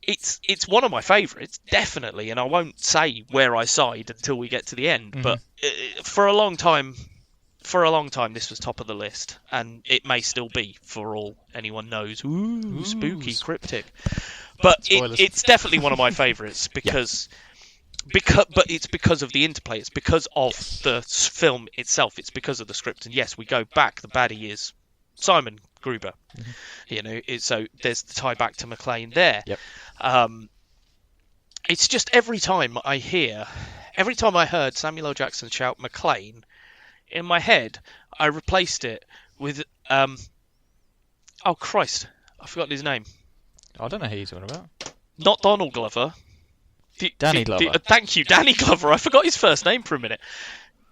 it's one of my favourites, definitely, and I won't say where I side until we get to the end. But for a long time, this was top of the list, and it may still be for all anyone knows. Ooh, spooky, cryptic. But it's definitely one of my favourites because it's because of the interplay. It's because of the film itself. It's because of the script. And yes, we go back. The baddie is Simon Gruber. So there's the tie back to McClane there. It's just every time I heard Samuel L. Jackson shout McClane, in my head I replaced it with oh Christ, I've forgotten his name. I don't know who you're talking about. Not Donald Glover. Danny Glover. Thank you, Danny Glover. I forgot his first name for a minute.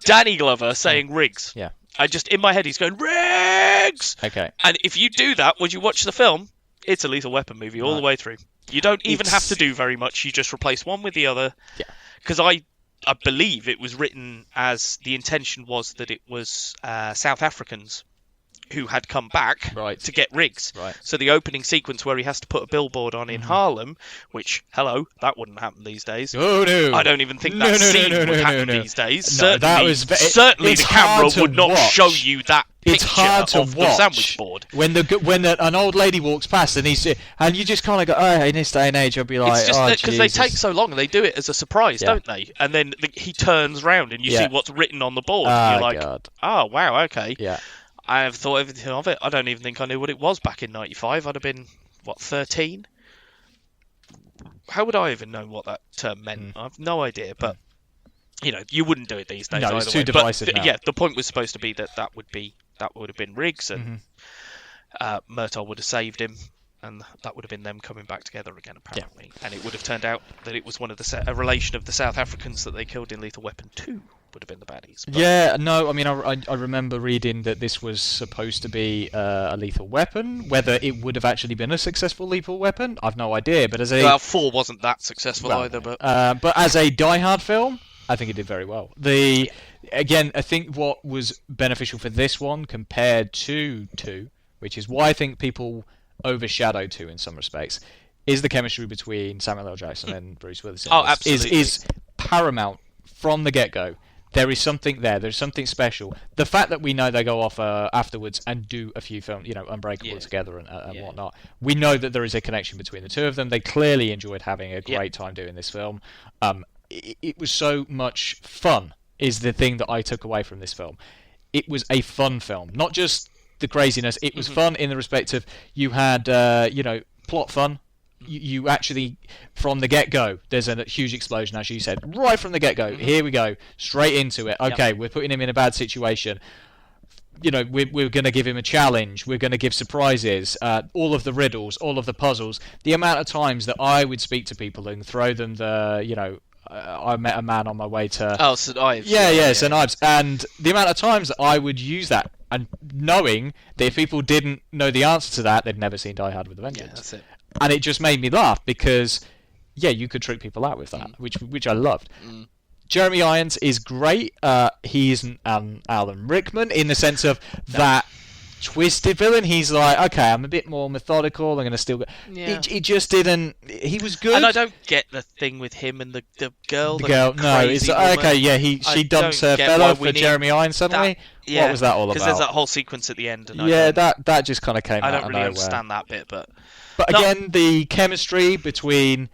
Danny Glover saying Riggs. Yeah. I just, in my head, he's going, Riggs! Okay. And if you do that, when you watch the film, it's a Lethal Weapon movie all the way through. You don't even have to do very much. You just replace one with the other. Yeah. Because I believe it was written as the intention was that it was South Africans who had come back to get Riggs. Right. So the opening sequence where he has to put a billboard on in Harlem, which, hello, that wouldn't happen these days. Oh, no. I don't even think that scene would happen these days. No, certainly the camera would not show you that picture it's hard to of watch the sandwich board. When an old lady walks past and you just kind of go, oh, in this day and age, I'll be like, it's just because they Jesus. take so long and they do it as a surprise, don't they? And then he turns round and you see what's written on the board. And you're like, God. Oh, wow, okay. Yeah. I have thought everything of it. I don't even think I knew what it was back in 95. I'd have been, 13? How would I even know what that term meant? I've no idea, but, you wouldn't do it these days. No, it's too divisive now. Yeah, the point was supposed to be that would have been Riggs, and Murtaugh would have saved him, and that would have been them coming back together again, apparently. Yeah. And it would have turned out that it was one of a relation of the South Africans that they killed in Lethal Weapon 2. Would have been the baddies. But... Yeah, no, I mean, I remember reading that this was supposed to be a lethal weapon. Whether it would have actually been a successful lethal weapon, I've no idea. But 4 wasn't that successful either. But as a Die Hard film, I think it did very well. Again, I think what was beneficial for this one compared to 2, which is why I think people overshadow 2 in some respects, is the chemistry between Samuel L. Jackson and Bruce Willis. Oh, absolutely. Is paramount from the get-go. There is something there. There's something special. The fact that we know they go off afterwards and do a few films, Unbreakable together and whatnot. We know that there is a connection between the two of them. They clearly enjoyed having a great time doing this film. It was so much fun, is the thing that I took away from this film. It was a fun film, not just the craziness. It was fun in the respect of you had, plot fun. You actually, from the get-go, there's a huge explosion, as you said. Right from the get-go, here we go, straight into it. Okay, we're putting him in a bad situation. We're going to give him a challenge. We're going to give surprises. All of the riddles, all of the puzzles. The amount of times that I would speak to people and throw them I met a man on my way to... Oh, St. Ives. Yeah, St. Ives. And the amount of times that I would use that and knowing that if people didn't know the answer to that, they'd never seen Die Hard with a Vengeance. Yeah, that's it. And it just made me laugh because, yeah, you could trick people out with that, which I loved. Jeremy Irons is great. He's an Alan Rickman in the sense of that twisted villain. He's like, okay, I'm a bit more methodical. I'm going to still go. Yeah. He just didn't. He was good. And I don't get the thing with him and the girl. The girl, no, it's woman. okay. Yeah, she dumps her fellow for Jeremy Irons suddenly. What was that all about? Because there's that whole sequence at the end. And that just kind of came out of nowhere. I don't really understand that bit, but again, the chemistry between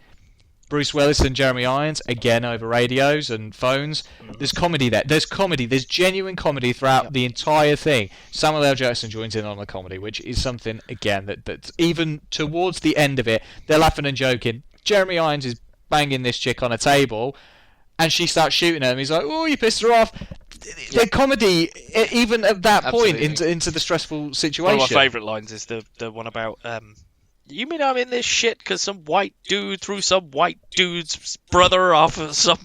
Bruce Willis and Jeremy Irons, again over radios and phones. There's comedy there. There's comedy. There's genuine comedy throughout the entire thing. Samuel L. Jackson joins in on the comedy, which is something, again, that's even towards the end of it, they're laughing and joking. Jeremy Irons is banging this chick on a table, and she starts shooting at him. He's like, oh, you pissed her off. The comedy, even at that point, into the stressful situation. One of my favourite lines is the one about... you mean I'm in this shit because some white dude threw some white dude's brother off of some...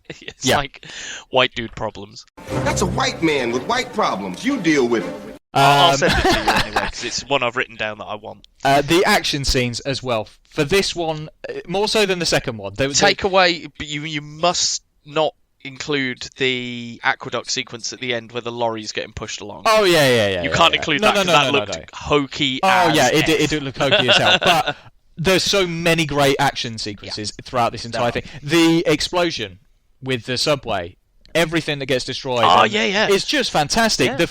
It's like white dude problems. That's a white man with white problems. You deal with it. I'll send it to you anyway because it's one I've written down that I want. The action scenes as well. For this one, more so than the second one. Take away... But you must not include the aqueduct sequence at the end where the lorry's getting pushed along. Oh, yeah. You can't include that because that looked hokey as it did look hokey as hell. But there's so many great action sequences throughout this entire thing. The explosion with the subway, everything that gets destroyed. Oh, yeah. It's just fantastic. Yeah.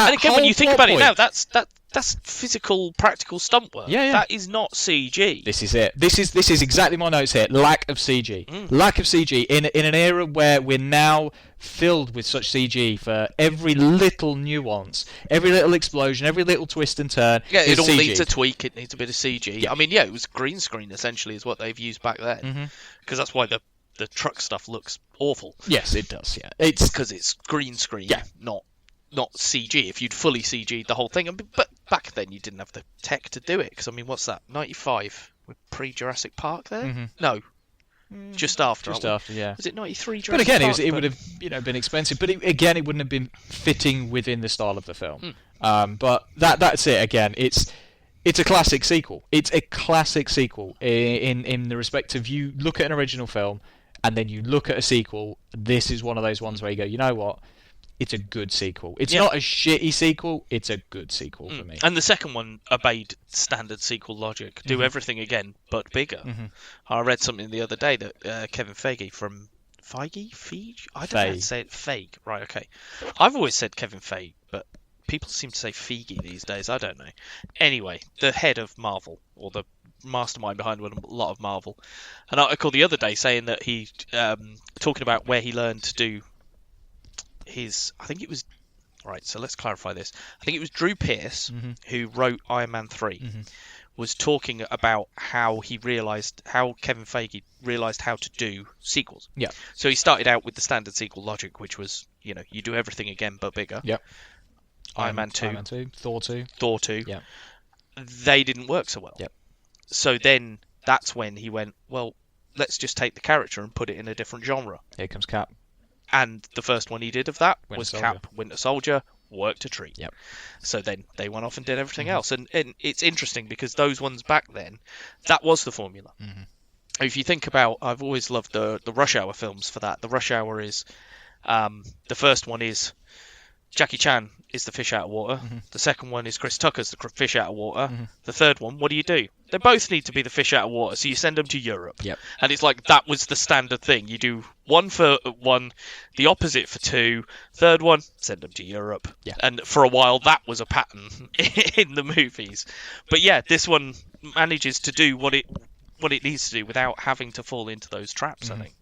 And again, when you think about it now, that's physical, practical stunt work. Yeah. That is not CG. This is it. This is exactly my notes here. Lack of CG. Lack of CG in an era where we're now filled with such CG for every little nuance, every little explosion, every little twist and turn. Yeah, it all CG. needs a tweak. It needs a bit of CG. Yeah. I mean, it was green screen essentially is what they've used back then. Because that's why the truck stuff looks awful. Yes, it does. Yeah, it's because it's green screen, not CG. If you'd fully CG'd the whole thing, but back then you didn't have the tech to do it. Because I mean, what's that? 95 with pre-Jurassic Park there? No, just after. Yeah. Was it 93? But again, it would have been expensive. But again, it wouldn't have been fitting within the style of the film. But that's it. Again, it's a classic sequel. It's a classic sequel in the respect of you look at an original film and then you look at a sequel. This is one of those ones where you go, you know what? It's a good sequel. It's not a shitty sequel. It's a good sequel for me. And the second one obeyed standard sequel logic. Do everything again, but bigger. I read something the other day that Kevin Feige from... Feige? I don't know how to say it. Feige. Right, okay. I've always said Kevin Feige, but people seem to say Feige these days. I don't know. Anyway, the head of Marvel, or the mastermind behind a lot of Marvel, an article the other day saying that he... talking about where he learned to do... I think it was... Right, so let's clarify this. I think it was Drew Pearce, who wrote Iron Man 3, was talking about how Kevin Feige realised how to do sequels. Yeah. So he started out with the standard sequel logic, which was, you do everything again but bigger. Yep. Iron Man 2. Thor 2. Thor 2. Yeah. They didn't work so well. Yep. So then that's when he went, well, let's just take the character and put it in a different genre. Here comes Cap. And the first one he did of that was Soldier. Cap, Winter Soldier, worked a treat. Yep. So then they went off and did everything else. And it's interesting because those ones back then, that was the formula. If you think about, I've always loved the Rush Hour films for that. The Rush Hour is, the first one is Jackie Chan is the fish out of water. The second one is Chris Tucker's the fish out of water. The third one, what do? They both need to be the fish out of water, so you send them to Europe. Yep. And it's like that was the standard thing. You do one for one, the opposite for two, third one, send them to Europe. Yeah. And for a while that was a pattern in the movies. But yeah, this one manages to do what it needs to do without having to fall into those traps, I think.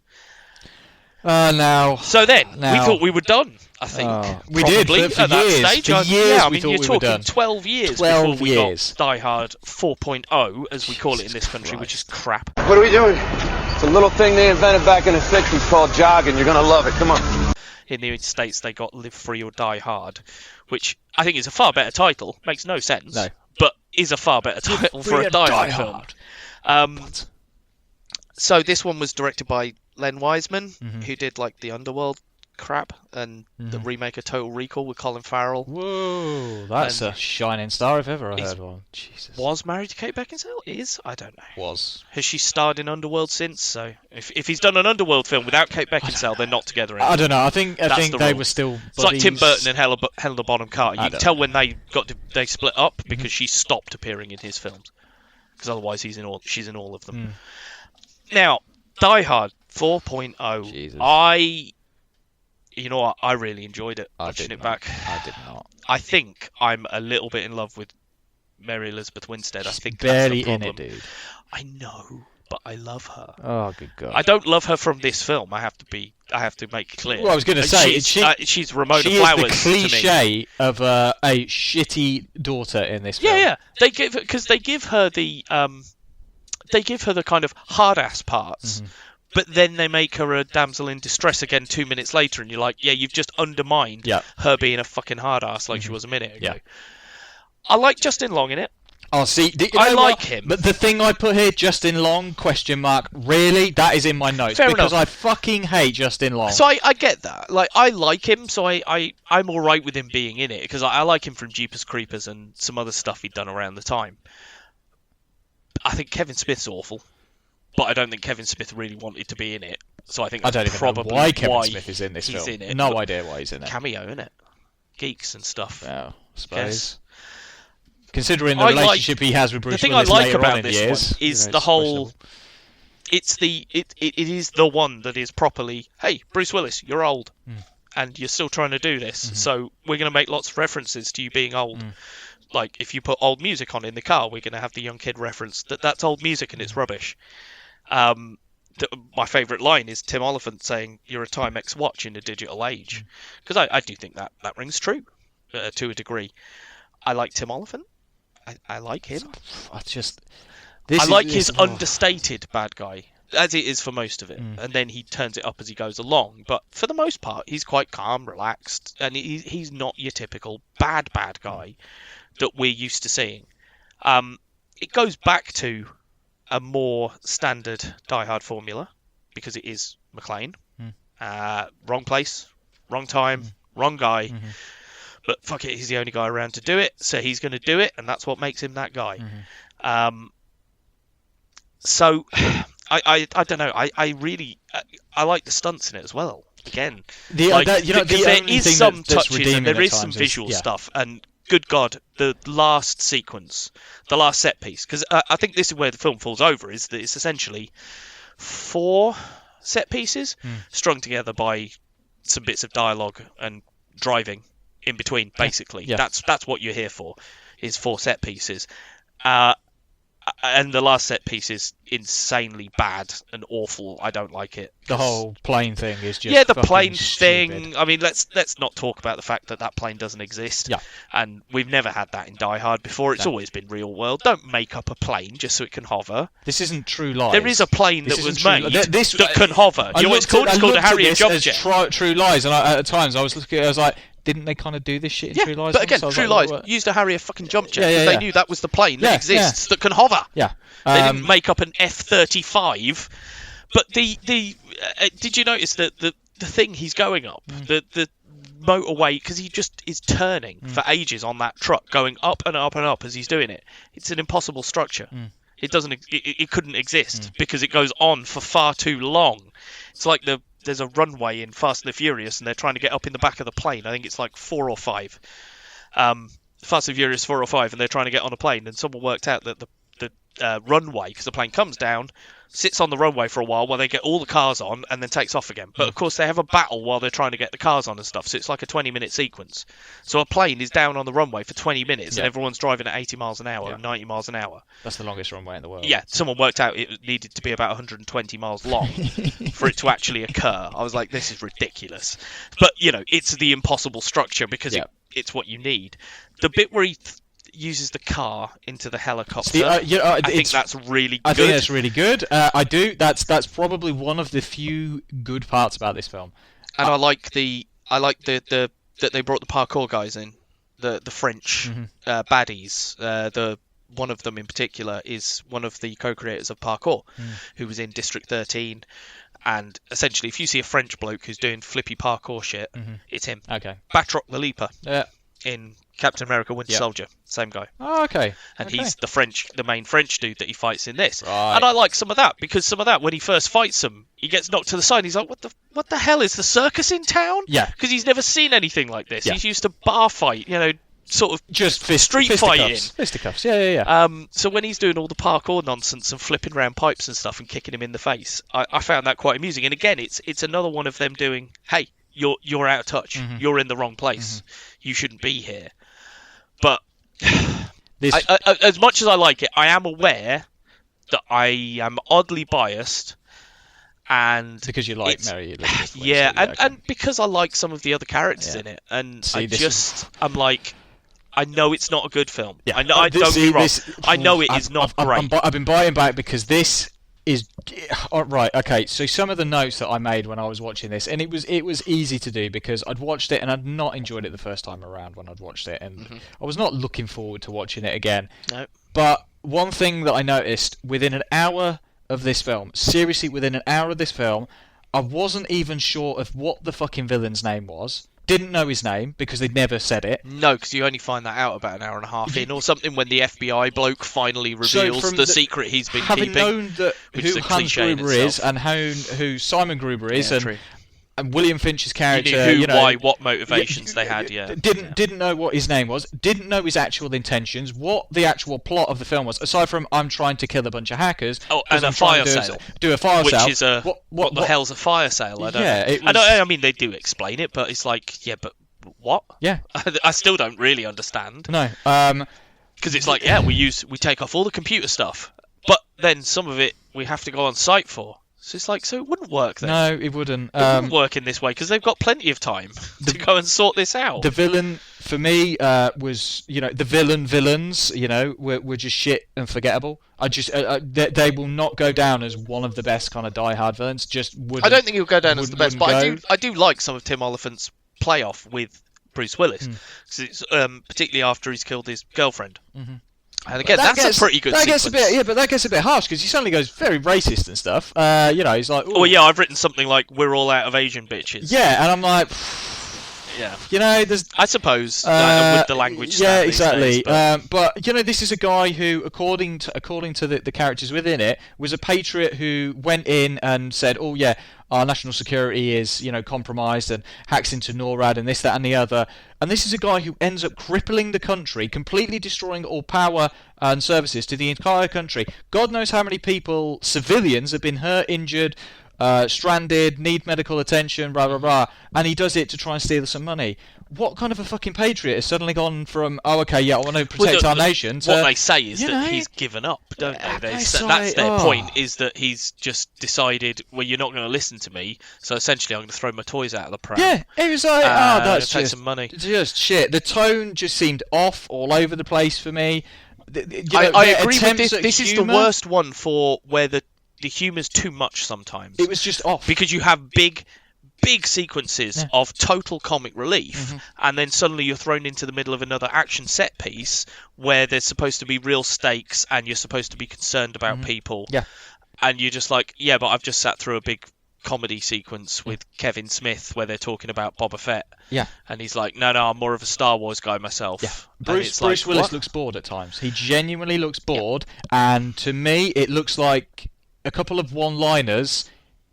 So then, we thought we were done, I think. We did, for at that years. stage. For years we thought you're we were done. talking 12 years 12 before we years. got Die Hard 4.0, as we call it in this country, which is crap. What are we doing? It's a little thing they invented back in the 60s called jogging. You're going to love it. Come on. In the United States, they got Live Free or Die Hard, which I think is a far better title. Makes no sense. No. But is a far better title for a Die Hard film. So this one was directed by Len Wiseman, who did like the Underworld crap, and the remake of Total Recall with Colin Farrell. Whoa, that's a shining star if ever I heard one. Jesus. Was married to Kate Beckinsale? Is? I don't know. Was. Has she starred in Underworld since? So if he's done an Underworld film without Kate Beckinsale, they're not together anymore. I don't know. I think they were still buddies. It's like Tim Burton and Helena Bonham Carter. You can tell when they split up because she stopped appearing in his films. Because otherwise she's in all of them. Now, Die Hard 4.0. Jesus. You know what? I really enjoyed it watching it back. I did not. I think I'm a little bit in love with Mary Elizabeth Winstead. She's I think barely that's the problem. in it, dude. I know, but I love her. Oh, good God. I don't love her from this film. I have to make it clear. Well, I was going to say she's Ramona she Flowers. Is the cliche of a shitty daughter in this film. Yeah. They give her the kind of hard ass parts. But then they make her a damsel in distress again 2 minutes later, and you're like, yeah, you've just undermined her being a fucking hard ass like she was a minute ago. Yeah. I like Justin Long in it. Oh, see, I like him. But the thing I put here, Justin Long, ? Really? That is in my notes. Fair because enough. I fucking hate Justin Long. So I get that. Like, I like him, so I'm all right with him being in it, because I like him from Jeepers Creepers and some other stuff he'd done around the time. I think Kevin Smith's awful. But I don't think Kevin Smith really wanted to be in it. So I think that's I don't even probably know why Kevin Smith is in this he's film. In it. No idea why he's in it. Cameo, innit? Geeks and stuff. Yeah, I suppose. Yes. Considering the relationship he has with Bruce Willis later on in years. One is the whole... It is the one that is properly, hey, Bruce Willis, you're old. And you're still trying to do this. So we're going to make lots of references to you being old. Like, if you put old music on in the car, we're going to have the young kid reference that's old music and it's rubbish. My favourite line is Tim Oliphant saying, "You're a Timex watch in a digital age," because I do think that rings true to a degree. I like Tim Oliphant. I like him. I like his understated bad guy, as it is for most of it, and then he turns it up as he goes along. But for the most part, he's quite calm, relaxed, and he's not your typical bad guy that we're used to seeing. It goes back to a more standard Die Hard formula, because it is McClane. Wrong place, wrong time, wrong guy. But fuck it, he's the only guy around to do it, so he's going to do it, and that's what makes him that guy. So, I don't know. I really I like the stunts in it as well. Again, there is some touches and there is some visual stuff, and good God, the last sequence, the last set piece, because I think this is where the film falls over, is that it's essentially 4 set pieces strung together by some bits of dialogue and driving in between, basically. That's what you're here for, is 4 set pieces. And the last set piece is insanely bad and awful. I don't like it. The whole plane thing is just the plane stupid. thing. I mean, let's not talk about the fact that plane doesn't exist. And we've never had that in Die Hard before. It's always been real world. Don't make up a plane just so it can hover. This isn't True Lies. There is a plane that was made that can hover. You know what it's called? It's called a Harrier jump jet. True Lies, and at times I was looking at it, I was like, didn't they kind of do this shit in True Lies? But again, True Lies used a Harrier fucking jump jet because they knew that was the plane that exists that can hover. They didn't make up an F-35. But did you notice that the thing he's going up, the motorway, because he just is turning for ages on that truck, going up and up and up as he's doing it. It's an impossible structure. It doesn't. It couldn't exist because it goes on for far too long. It's like there's a runway in Fast and the Furious, and they're trying to get up in the back of the plane. I think it's like 4 or 5. Fast and Furious 4 or 5, and they're trying to get on a plane, and someone worked out that the runway, because the plane comes down, sits on the runway for a while they get all the cars on, and then takes off again. But of course they have a battle while they're trying to get the cars on and stuff, so it's like a 20-minute sequence. So a plane is down on the runway for 20 minutes, and everyone's driving at 80 miles an hour, 90 miles an hour. That's the longest runway in the world. Yeah, someone worked out it needed to be about 120 miles long for it to actually occur. I was like, this is ridiculous. But, it's the impossible structure because it's what you need. The bit where he uses the car into the helicopter. I think that's really good. I think that's really good. I do. That's probably one of the few good parts about this film. And I like the that they brought the parkour guys in, the French baddies. One of them in particular is one of the co-creators of Parkour, who was in District 13. And essentially, if you see a French bloke who's doing flippy parkour shit, it's him. Okay. Batroc the Leaper Yeah. in Captain America Winter Yeah. Soldier, same guy. Oh, okay. And Okay. he's the main French dude that he fights in this. Right. And I like some of that, because some of that, when he first fights him, he gets knocked to the side. He's like, what the hell, is the circus in town? Yeah. Because he's never seen anything like this. Yeah. He's used to bar fight, sort of Just street fighting. Fisticuffs. Yeah. So when he's doing all the parkour nonsense and flipping around pipes and stuff and kicking him in the face, I found that quite amusing. And again, it's another one of them doing, hey, you're out of touch. You're in the wrong place. You shouldn't be here. But as much as I like it, I am aware that I am oddly biased. And because you like Mary Elizabeth Winstead. Yeah, and because I like some of the other characters in it. And I'm like, I know it's not a good film. Yeah. I know, don't get me wrong. I know it is not great. I've been biting back because this is right. Okay, so some of the notes that I made when I was watching this, and it was easy to do because I'd watched it and I'd not enjoyed it the first time around when I'd watched it, and I was not looking forward to watching it again. No. But one thing that I noticed within an hour of this film, seriously, within an hour of this film, I wasn't even sure of what the fucking villain's name was. Didn't know his name because they'd never said it. No, because you only find that out about an hour and a half in or something when the FBI bloke finally reveals the secret he's been having keeping. Known that who Hans Gruber is and who Simon Gruber is and William Finch's character, you knew what motivations they had. Didn't know what his name was. Didn't know his actual intentions. What the actual plot of the film was, aside from I'm trying to kill a bunch of hackers. Oh, and a fire sale. Do a fire sale. Which is what the hell's a fire sale? I don't know. I mean, they do explain it, but it's like, but what? Yeah. I still don't really understand. No. Because it's like, we take off all the computer stuff, but then some of it we have to go on site for. So it's like, so it wouldn't work then. No, it wouldn't. It wouldn't work in this way because they've got plenty of time to go and sort this out. The villain for me was, the villains, were just shit and forgettable. They will not go down as one of the best kind of die-hard villains. Just wouldn't. I don't think he'll go down as the best, but I do like some of Tim Oliphant's playoff with Bruce Willis, it's, particularly after he's killed his girlfriend. And again, that's a pretty good sequence. But that gets a bit harsh because he suddenly goes very racist and stuff. He's like, ooh. Oh yeah, I've written something like "We're all out of Asian bitches." Yeah, and I'm like, yeah. There's, I suppose, with the language. Yeah, exactly. Days, but this is a guy who, according to the characters within it, was a patriot who went in and said, "Oh yeah, our national security is, compromised," and hacks into NORAD and this, that, and the other. And this is a guy who ends up crippling the country, completely destroying all power and services to the entire country. God knows how many people, civilians, have been hurt, injured, stranded, need medical attention, blah, blah, blah. And he does it to try and steal some money. What kind of a fucking patriot has suddenly gone from, I want to protect our nation, to... What they say is that he's given up, don't they? That's their point, is that he's just decided, well, you're not going to listen to me, so essentially I'm going to throw my toys out of the pram. Yeah, it was like, that's take just, some money. Just shit. The tone just seemed off all over the place for me. I agree with this. This is the worst one for where the humour's too much sometimes. It was just off. Because you have big sequences of total comic relief, and then suddenly you're thrown into the middle of another action set piece where there's supposed to be real stakes and you're supposed to be concerned about people. Yeah. And you're just like, but I've just sat through a big comedy sequence with Kevin Smith where they're talking about Boba Fett. Yeah. And he's like, no, I'm more of a Star Wars guy myself. Yeah. Bruce like, Willis looks bored at times. He genuinely looks bored, and to me it looks like a couple of one-liners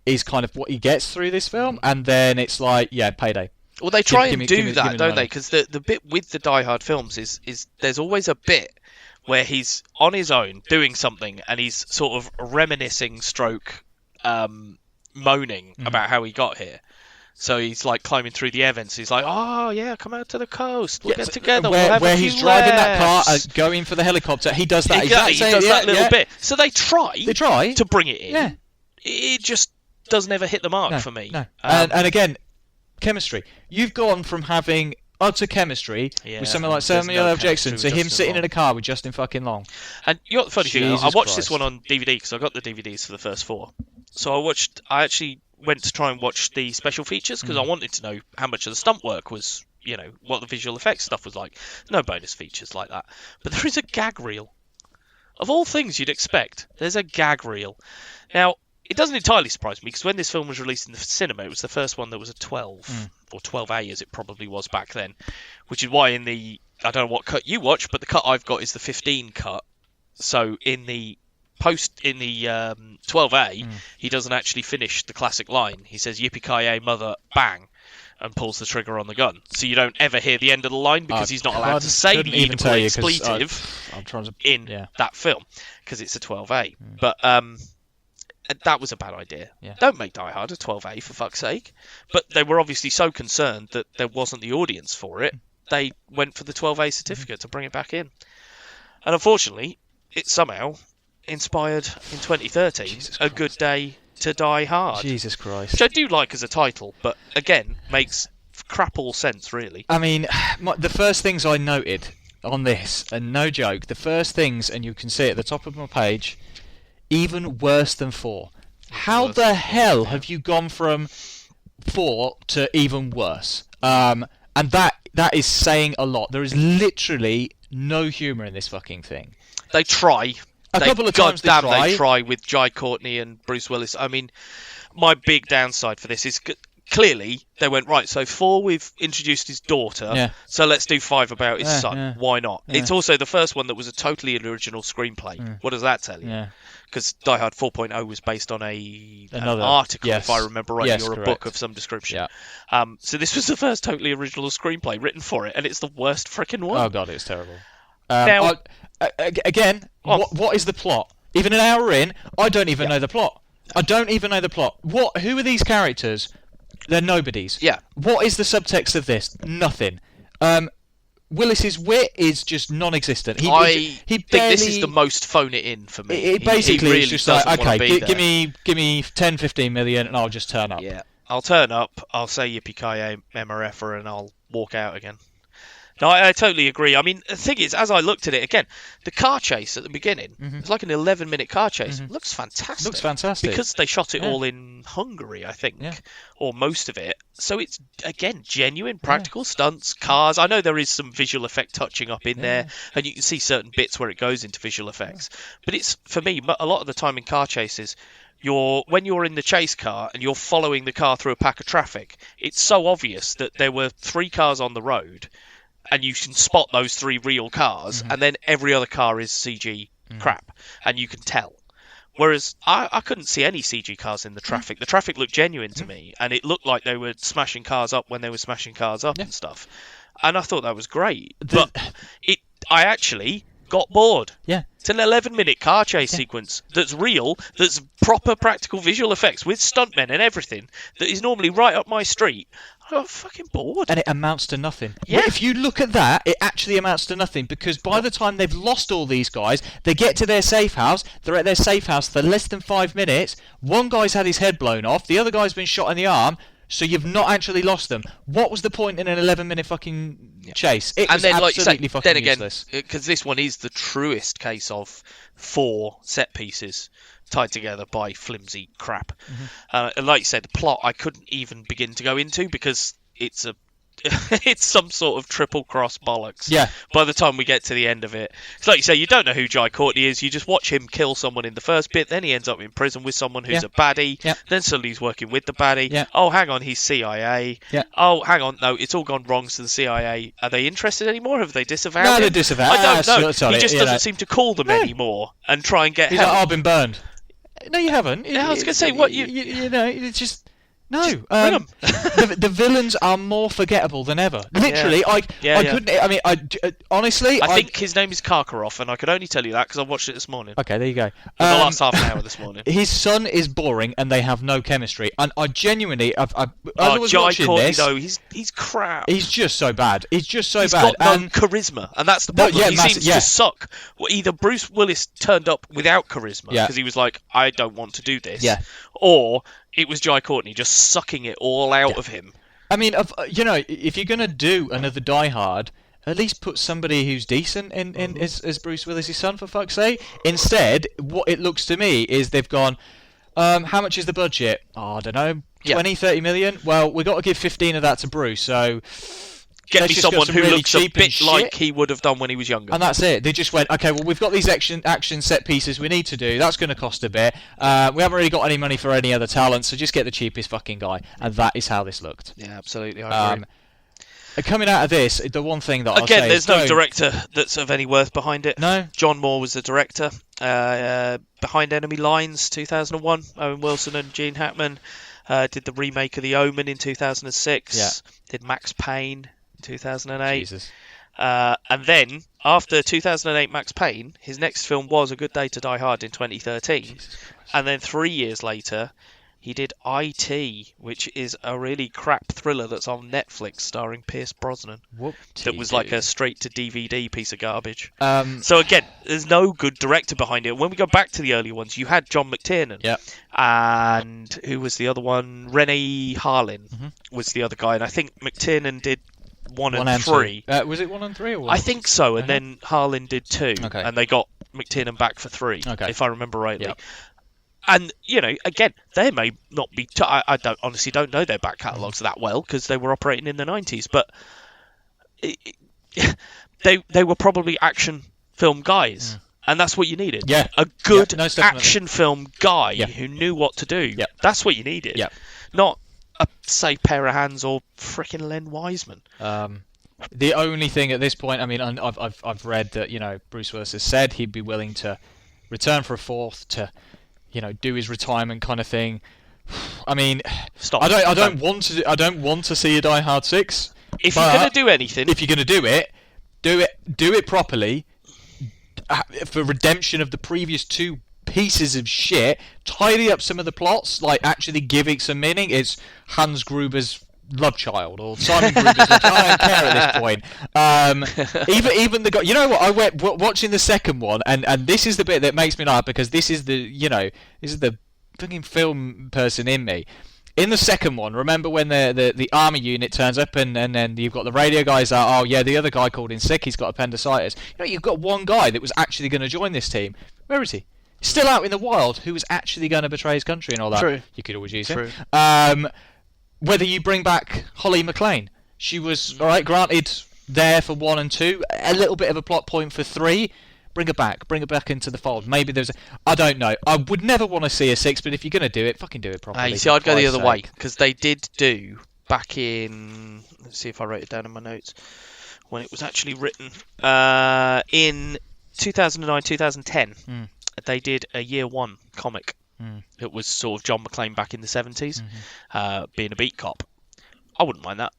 is kind of what he gets through this film, and then it's like, payday. Well, they try and do that, don't they? Because the bit with the Die Hard films is there's always a bit where he's on his own doing something, and he's sort of reminiscing moaning about how he got here. So he's like climbing through the air vents. He's like, "Oh yeah, come out to the coast. We'll get together. We'll have where a few he's driving that car, laughs." Going for the helicopter. He does that. Exactly. He does that little bit. So they try to bring it in. Yeah. It just does never hit the mark for me. No. And again, chemistry. You've gone from having utter chemistry with someone like Samuel L. Jackson to him sitting in a car with Justin fucking Long. And you know the funny thing, I watched this one on DVD because I got the DVDs for the first 4. So I actually went to try and watch the special features because I wanted to know how much of the stunt work was, what the visual effects stuff was like. No bonus features like that. But there is a gag reel. Of all things you'd expect, there's a gag reel. Now, it doesn't entirely surprise me, because when this film was released in the cinema, it was the first one that was a 12, or 12A as it probably was back then, which is why in the, I don't know what cut you watch, but the cut I've got is the 15 cut. So in the 12A, he doesn't actually finish the classic line. He says, "Yippee-ki-yay, mother, bang," and pulls the trigger on the gun. So you don't ever hear the end of the line, because he's not allowed to say the edible expletive in that film, because it's a 12A. But that was a bad idea. Yeah. Don't make Die Hard a 12A, for fuck's sake. But they were obviously so concerned that there wasn't the audience for it, they went for the 12A certificate to bring it back in. And unfortunately, it somehow inspired, in 2013, A Good Day to Die Hard. Jesus Christ. Which I do like as a title, but again, makes crap all sense, really. I mean, the first things I noted on this, and no joke, the first things, and you can see it at the top of my page, even worse than 4. How the hell have you gone from 4 to even worse? And that is saying a lot. There is literally no humour in this fucking thing. They try. A couple of times they try with Jai Courtney and Bruce Willis. I mean, my big downside for this is clearly they went, right, so 4 we've introduced his daughter, so let's do 5 about his son. Yeah. Why not? Yeah. It's also the first one that was a totally original screenplay. What does that tell you? Because Die Hard 4.0 was based on an article, if I remember right, or a book of some description. So this was the first totally original screenplay written for it, and it's the worst frickin' one. Oh god, it's terrible. Now, what is the plot? Even an hour in, I don't even know the plot. I don't even know the plot. Who are these characters? They're nobodies. Yeah. What is the subtext of this? Nothing. Willis's wit is just non-existent. I think this is the most phone it in for me. It basically really is just like, okay, give me 10, 15 million, and I'll just turn up. Yeah, I'll turn up. I'll say yippee-ki-yay, MRFer, and I'll walk out again. No, I totally agree. I mean, the thing is, as I looked at it again, the car chase at the beginning, it's like an 11-minute car chase. Looks fantastic. Looks fantastic. Because they shot it all in Hungary, I think, or most of it. So it's, again, genuine practical stunts, cars. I know there is some visual effect touching up in there, and you can see certain bits where it goes into visual effects. But it's, for me, a lot of the time in car chases, when you're in the chase car and you're following the car through a pack of traffic, it's so obvious that there were 3 cars on the road, and you can spot those 3 real cars, and then every other car is CG crap, and you can tell. Whereas I couldn't see any CG cars in the traffic. The traffic looked genuine to me, and it looked like they were smashing cars up when they were smashing cars up and stuff. And I thought that was great. But I actually got bored. Yeah. It's an 11-minute car chase sequence that's real, that's proper practical visual effects with stuntmen and everything, that is normally right up my street. I got fucking bored. And it amounts to nothing. Yeah. If you look at that, it actually amounts to nothing, because by the time they've lost all these guys, they get to their safe house, they're at their safe house for less than 5 minutes, one guy's had his head blown off, the other guy's been shot in the arm, so you've not actually lost them. What was the point in an 11-minute fucking chase? It was absolutely fucking useless. Because this one is the truest case of 4 set pieces tied together by flimsy crap. And like you said, the plot I couldn't even begin to go into, because it's some sort of triple cross bollocks. Yeah. By the time we get to the end of it, it's like you say, you don't know who Jai Courtney is. You just watch him kill someone in the first bit, then he ends up in prison with someone who's a baddie. Then suddenly he's working with the baddie. Oh, hang on, he's CIA. Oh, hang on, no, it's all gone wrong to the CIA. Are they interested anymore? Have they disavowed No, him? they're disavowed. I don't know. Sorry, he just doesn't seem to call them anymore and try and get He's help. like, I've been burned. No, you haven't. I was going to say, what you know, it's just... No, bring 'em. the villains are more forgettable than ever. Literally, I couldn't. I mean, honestly, I think his name is Karkaroff, and I could only tell you that because I watched it this morning. Okay, there you go. The last half an hour this morning. His son is boring, and they have no chemistry. And I genuinely, as I was Jai watching Courtney, this, though, he's crap. He's just so bad. He's just so He's bad. got no charisma, and that's the problem. He seems to suck. Well, either Bruce Willis turned up without charisma because he was like, I don't want to do this, or it was Jai Courtney just sucking it all out of him. I mean, if you're gonna do another Die Hard, at least put somebody who's decent in as Bruce Willis' son, for fuck's sake. Instead, what it looks to me is they've gone, how much is the budget? Oh, I don't know, 20, 30 million? Well, we've got to give 15 of that to Bruce, so get let's me just go someone some who really looks a cheap and bit like shit. he would have done when he was younger. And that's it. They just went, okay, well, we've got these action set pieces we need to do. That's going to cost a bit. We haven't really got any money for any other talent, so just get the cheapest fucking guy. And that is how this looked. Yeah, absolutely. I agree. Coming out of this, the one thing that I'll Again, say there's is no director that's of any worth behind it. No. John Moore was the director. Behind Enemy Lines, 2001. Owen Wilson and Gene Hackman did the remake of The Omen in 2006. Yeah. Did Max Payne in 2008. Jesus. And then, after 2008 Max Payne, his next film was A Good Day to Die Hard in 2013. And then 3 years later, he did IT, which is a really crap thriller that's on Netflix starring Pierce Brosnan. That was like a straight-to-DVD piece of garbage. So again, there's no good director behind it. When we go back to the earlier ones, you had John McTiernan. Yep. And who was the other one? Renee Harlin was the other guy. And I think McTiernan did 1 and 3. Was it 1 and 3? Or I think so. And then Harlin did 2. Okay. And they got McTiernan back for 3, Okay. if I remember rightly. Yep. And, you know, again, they may not be... I honestly don't know their back catalogues that well, because they were operating in the 90s, but they were probably action film guys, and that's what you needed. Yeah. A good Yeah, no, it's definitely. action film guy Yeah. who knew what to do. Yeah. That's what you needed. Yeah. Not a safe pair of hands or frickin' Len Wiseman. The only thing at this point, I mean, I've read that, you know, Bruce Willis has said he'd be willing to return for a fourth to, you know, do his retirement kind of thing. I mean, Stop. I don't want to see a Die Hard 6. If you're going to do anything... If you're going to do it properly, for redemption of the previous 2 pieces of shit, tidy up some of the plots, like actually giving some meaning. It's Hans Gruber's love child or Simon Gruber's love child. I don't care at this point. Even the guy, you know what, I went watching the second one, and this is the bit that makes me laugh, because this is the fucking film person in me. In the second one, remember when the army unit turns up and then you've got the radio guys out, oh yeah, the other guy called in sick, he's got appendicitis. You know, you've got one guy that was actually going to join this team. Where is he? He's still out in the wild, who was actually going to betray his country and all that. True. You could always use True. him. Whether you bring back Holly McClane, she was, alright, granted, there for 1 and 2, a little bit of a plot point for 3. Bring her back into the fold. Maybe there's I don't know. I would never want to see a 6, but if you're going to do it, fucking do it properly. You see, I'd go the other way, because they did do, back in... Let's see if I wrote it down in my notes. When it was actually written. In 2009, 2010, they did a Year 1 comic. It was sort of John McClane back in the 70s, being a beat cop. I wouldn't mind that.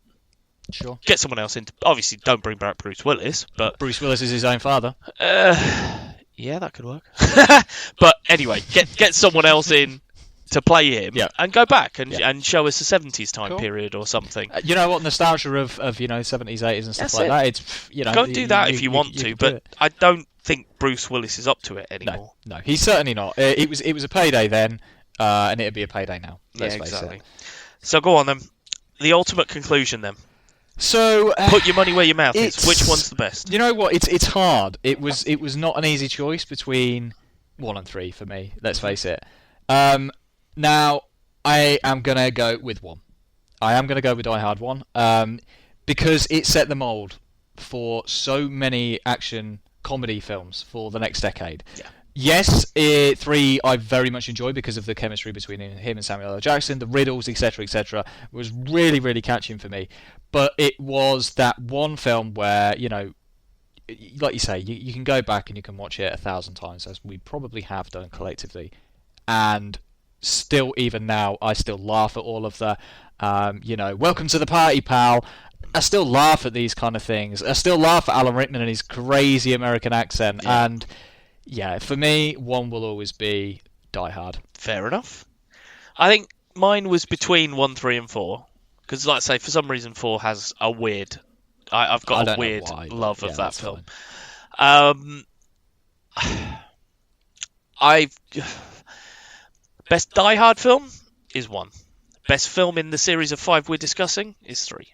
Sure. Get someone else in. Obviously, don't bring back Bruce Willis, but... Bruce Willis is his own father. Yeah, that could work. But anyway, get someone else in to play him, and go back and show us a 70s time period or something. You know what, nostalgia of you know, 70s, 80s and stuff like that. It's, you know, go do that if you want to, but I don't think Bruce Willis is up to it anymore. No, he's certainly not. It was a payday then, and it'd be a payday now. Let's face exactly. it. So go on then. The ultimate conclusion then. So put your money where your mouth is. Which one's the best? You know what? It's hard. It was not an easy choice between 1 and 3 for me. Let's face it. Now I am gonna go with 1. I am gonna go with Die Hard 1, because it set the mold for so many action comedy films for the next decade. Yeah. Yes, 3 I very much enjoy because of the chemistry between him and Samuel L. Jackson, the riddles, etc., was really, really catching for me. But it was that one film where, you know, like you say, you can go back and you can watch it 1,000 times, as we probably have done collectively, and still, even now, I still laugh at all of the, you know, welcome to the party, pal. I still laugh at these kind of things. I still laugh at Alan Rickman and his crazy American accent, and... yeah, for me, 1 will always be Die Hard. Fair enough. I think mine was between 1, 3, and 4. Because, like I say, for some reason, 4 has a weird... I've got a weird love of that film. Best Die Hard film is 1. Best film in the series of 5 we're discussing is 3.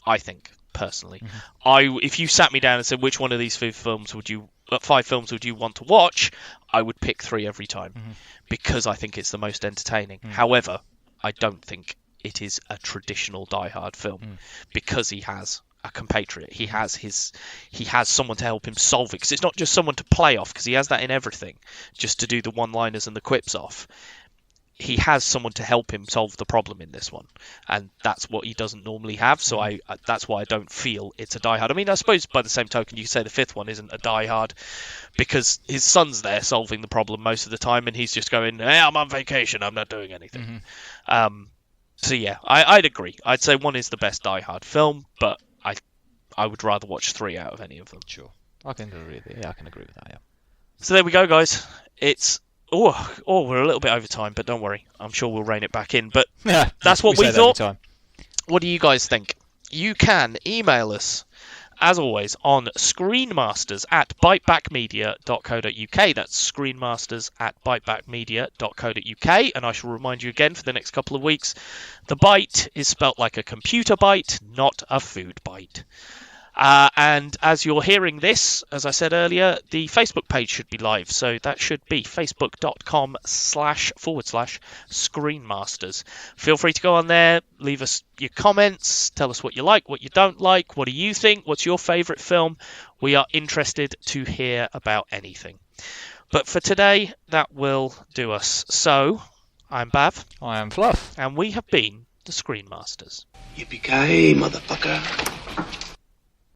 I think, personally. If you sat me down and said, which one of these 5 films would you want to watch, I would pick 3 every time, because I think it's the most entertaining. However, I don't think it is a traditional Die Hard film, because he has a compatriot. He has someone to help him solve it, because it's not just someone to play off, because he has that in everything, just to do the one-liners and the quips off. He has someone to help him solve the problem in this one, and that's what he doesn't normally have. So that's why I don't feel it's a Die Hard. I mean, I suppose by the same token, you could say the fifth one isn't a Die Hard, because his son's there solving the problem most of the time, and he's just going, "Hey, I'm on vacation. I'm not doing anything." So yeah, I'd agree. I'd say one is the best Die Hard film, but I would rather watch 3 out of any of them. Sure, I can agree with that. Yeah. So there we go, guys. It's we're a little bit over time, but don't worry. I'm sure we'll rein it back in. But Yeah, that's what we say that thought. every time. What do you guys think? You can email us, as always, on screenmasters@bitebackmedia.co.uk. That's screenmasters@bitebackmedia.co.uk. And I shall remind you again for the next couple of weeks, the bite is spelt like a computer bite, not a food bite. And as you're hearing this, as I said earlier, the Facebook page should be live. So that should be facebook.com//ScreenMasters. Feel free to go on there, leave us your comments, tell us what you like, what you don't like, what do you think, what's your favourite film. We are interested to hear about anything. But for today, that will do us. So, I'm Bav. I am Fluff. And we have been the Screenmasters. Yippee-ki-yay, motherfucker.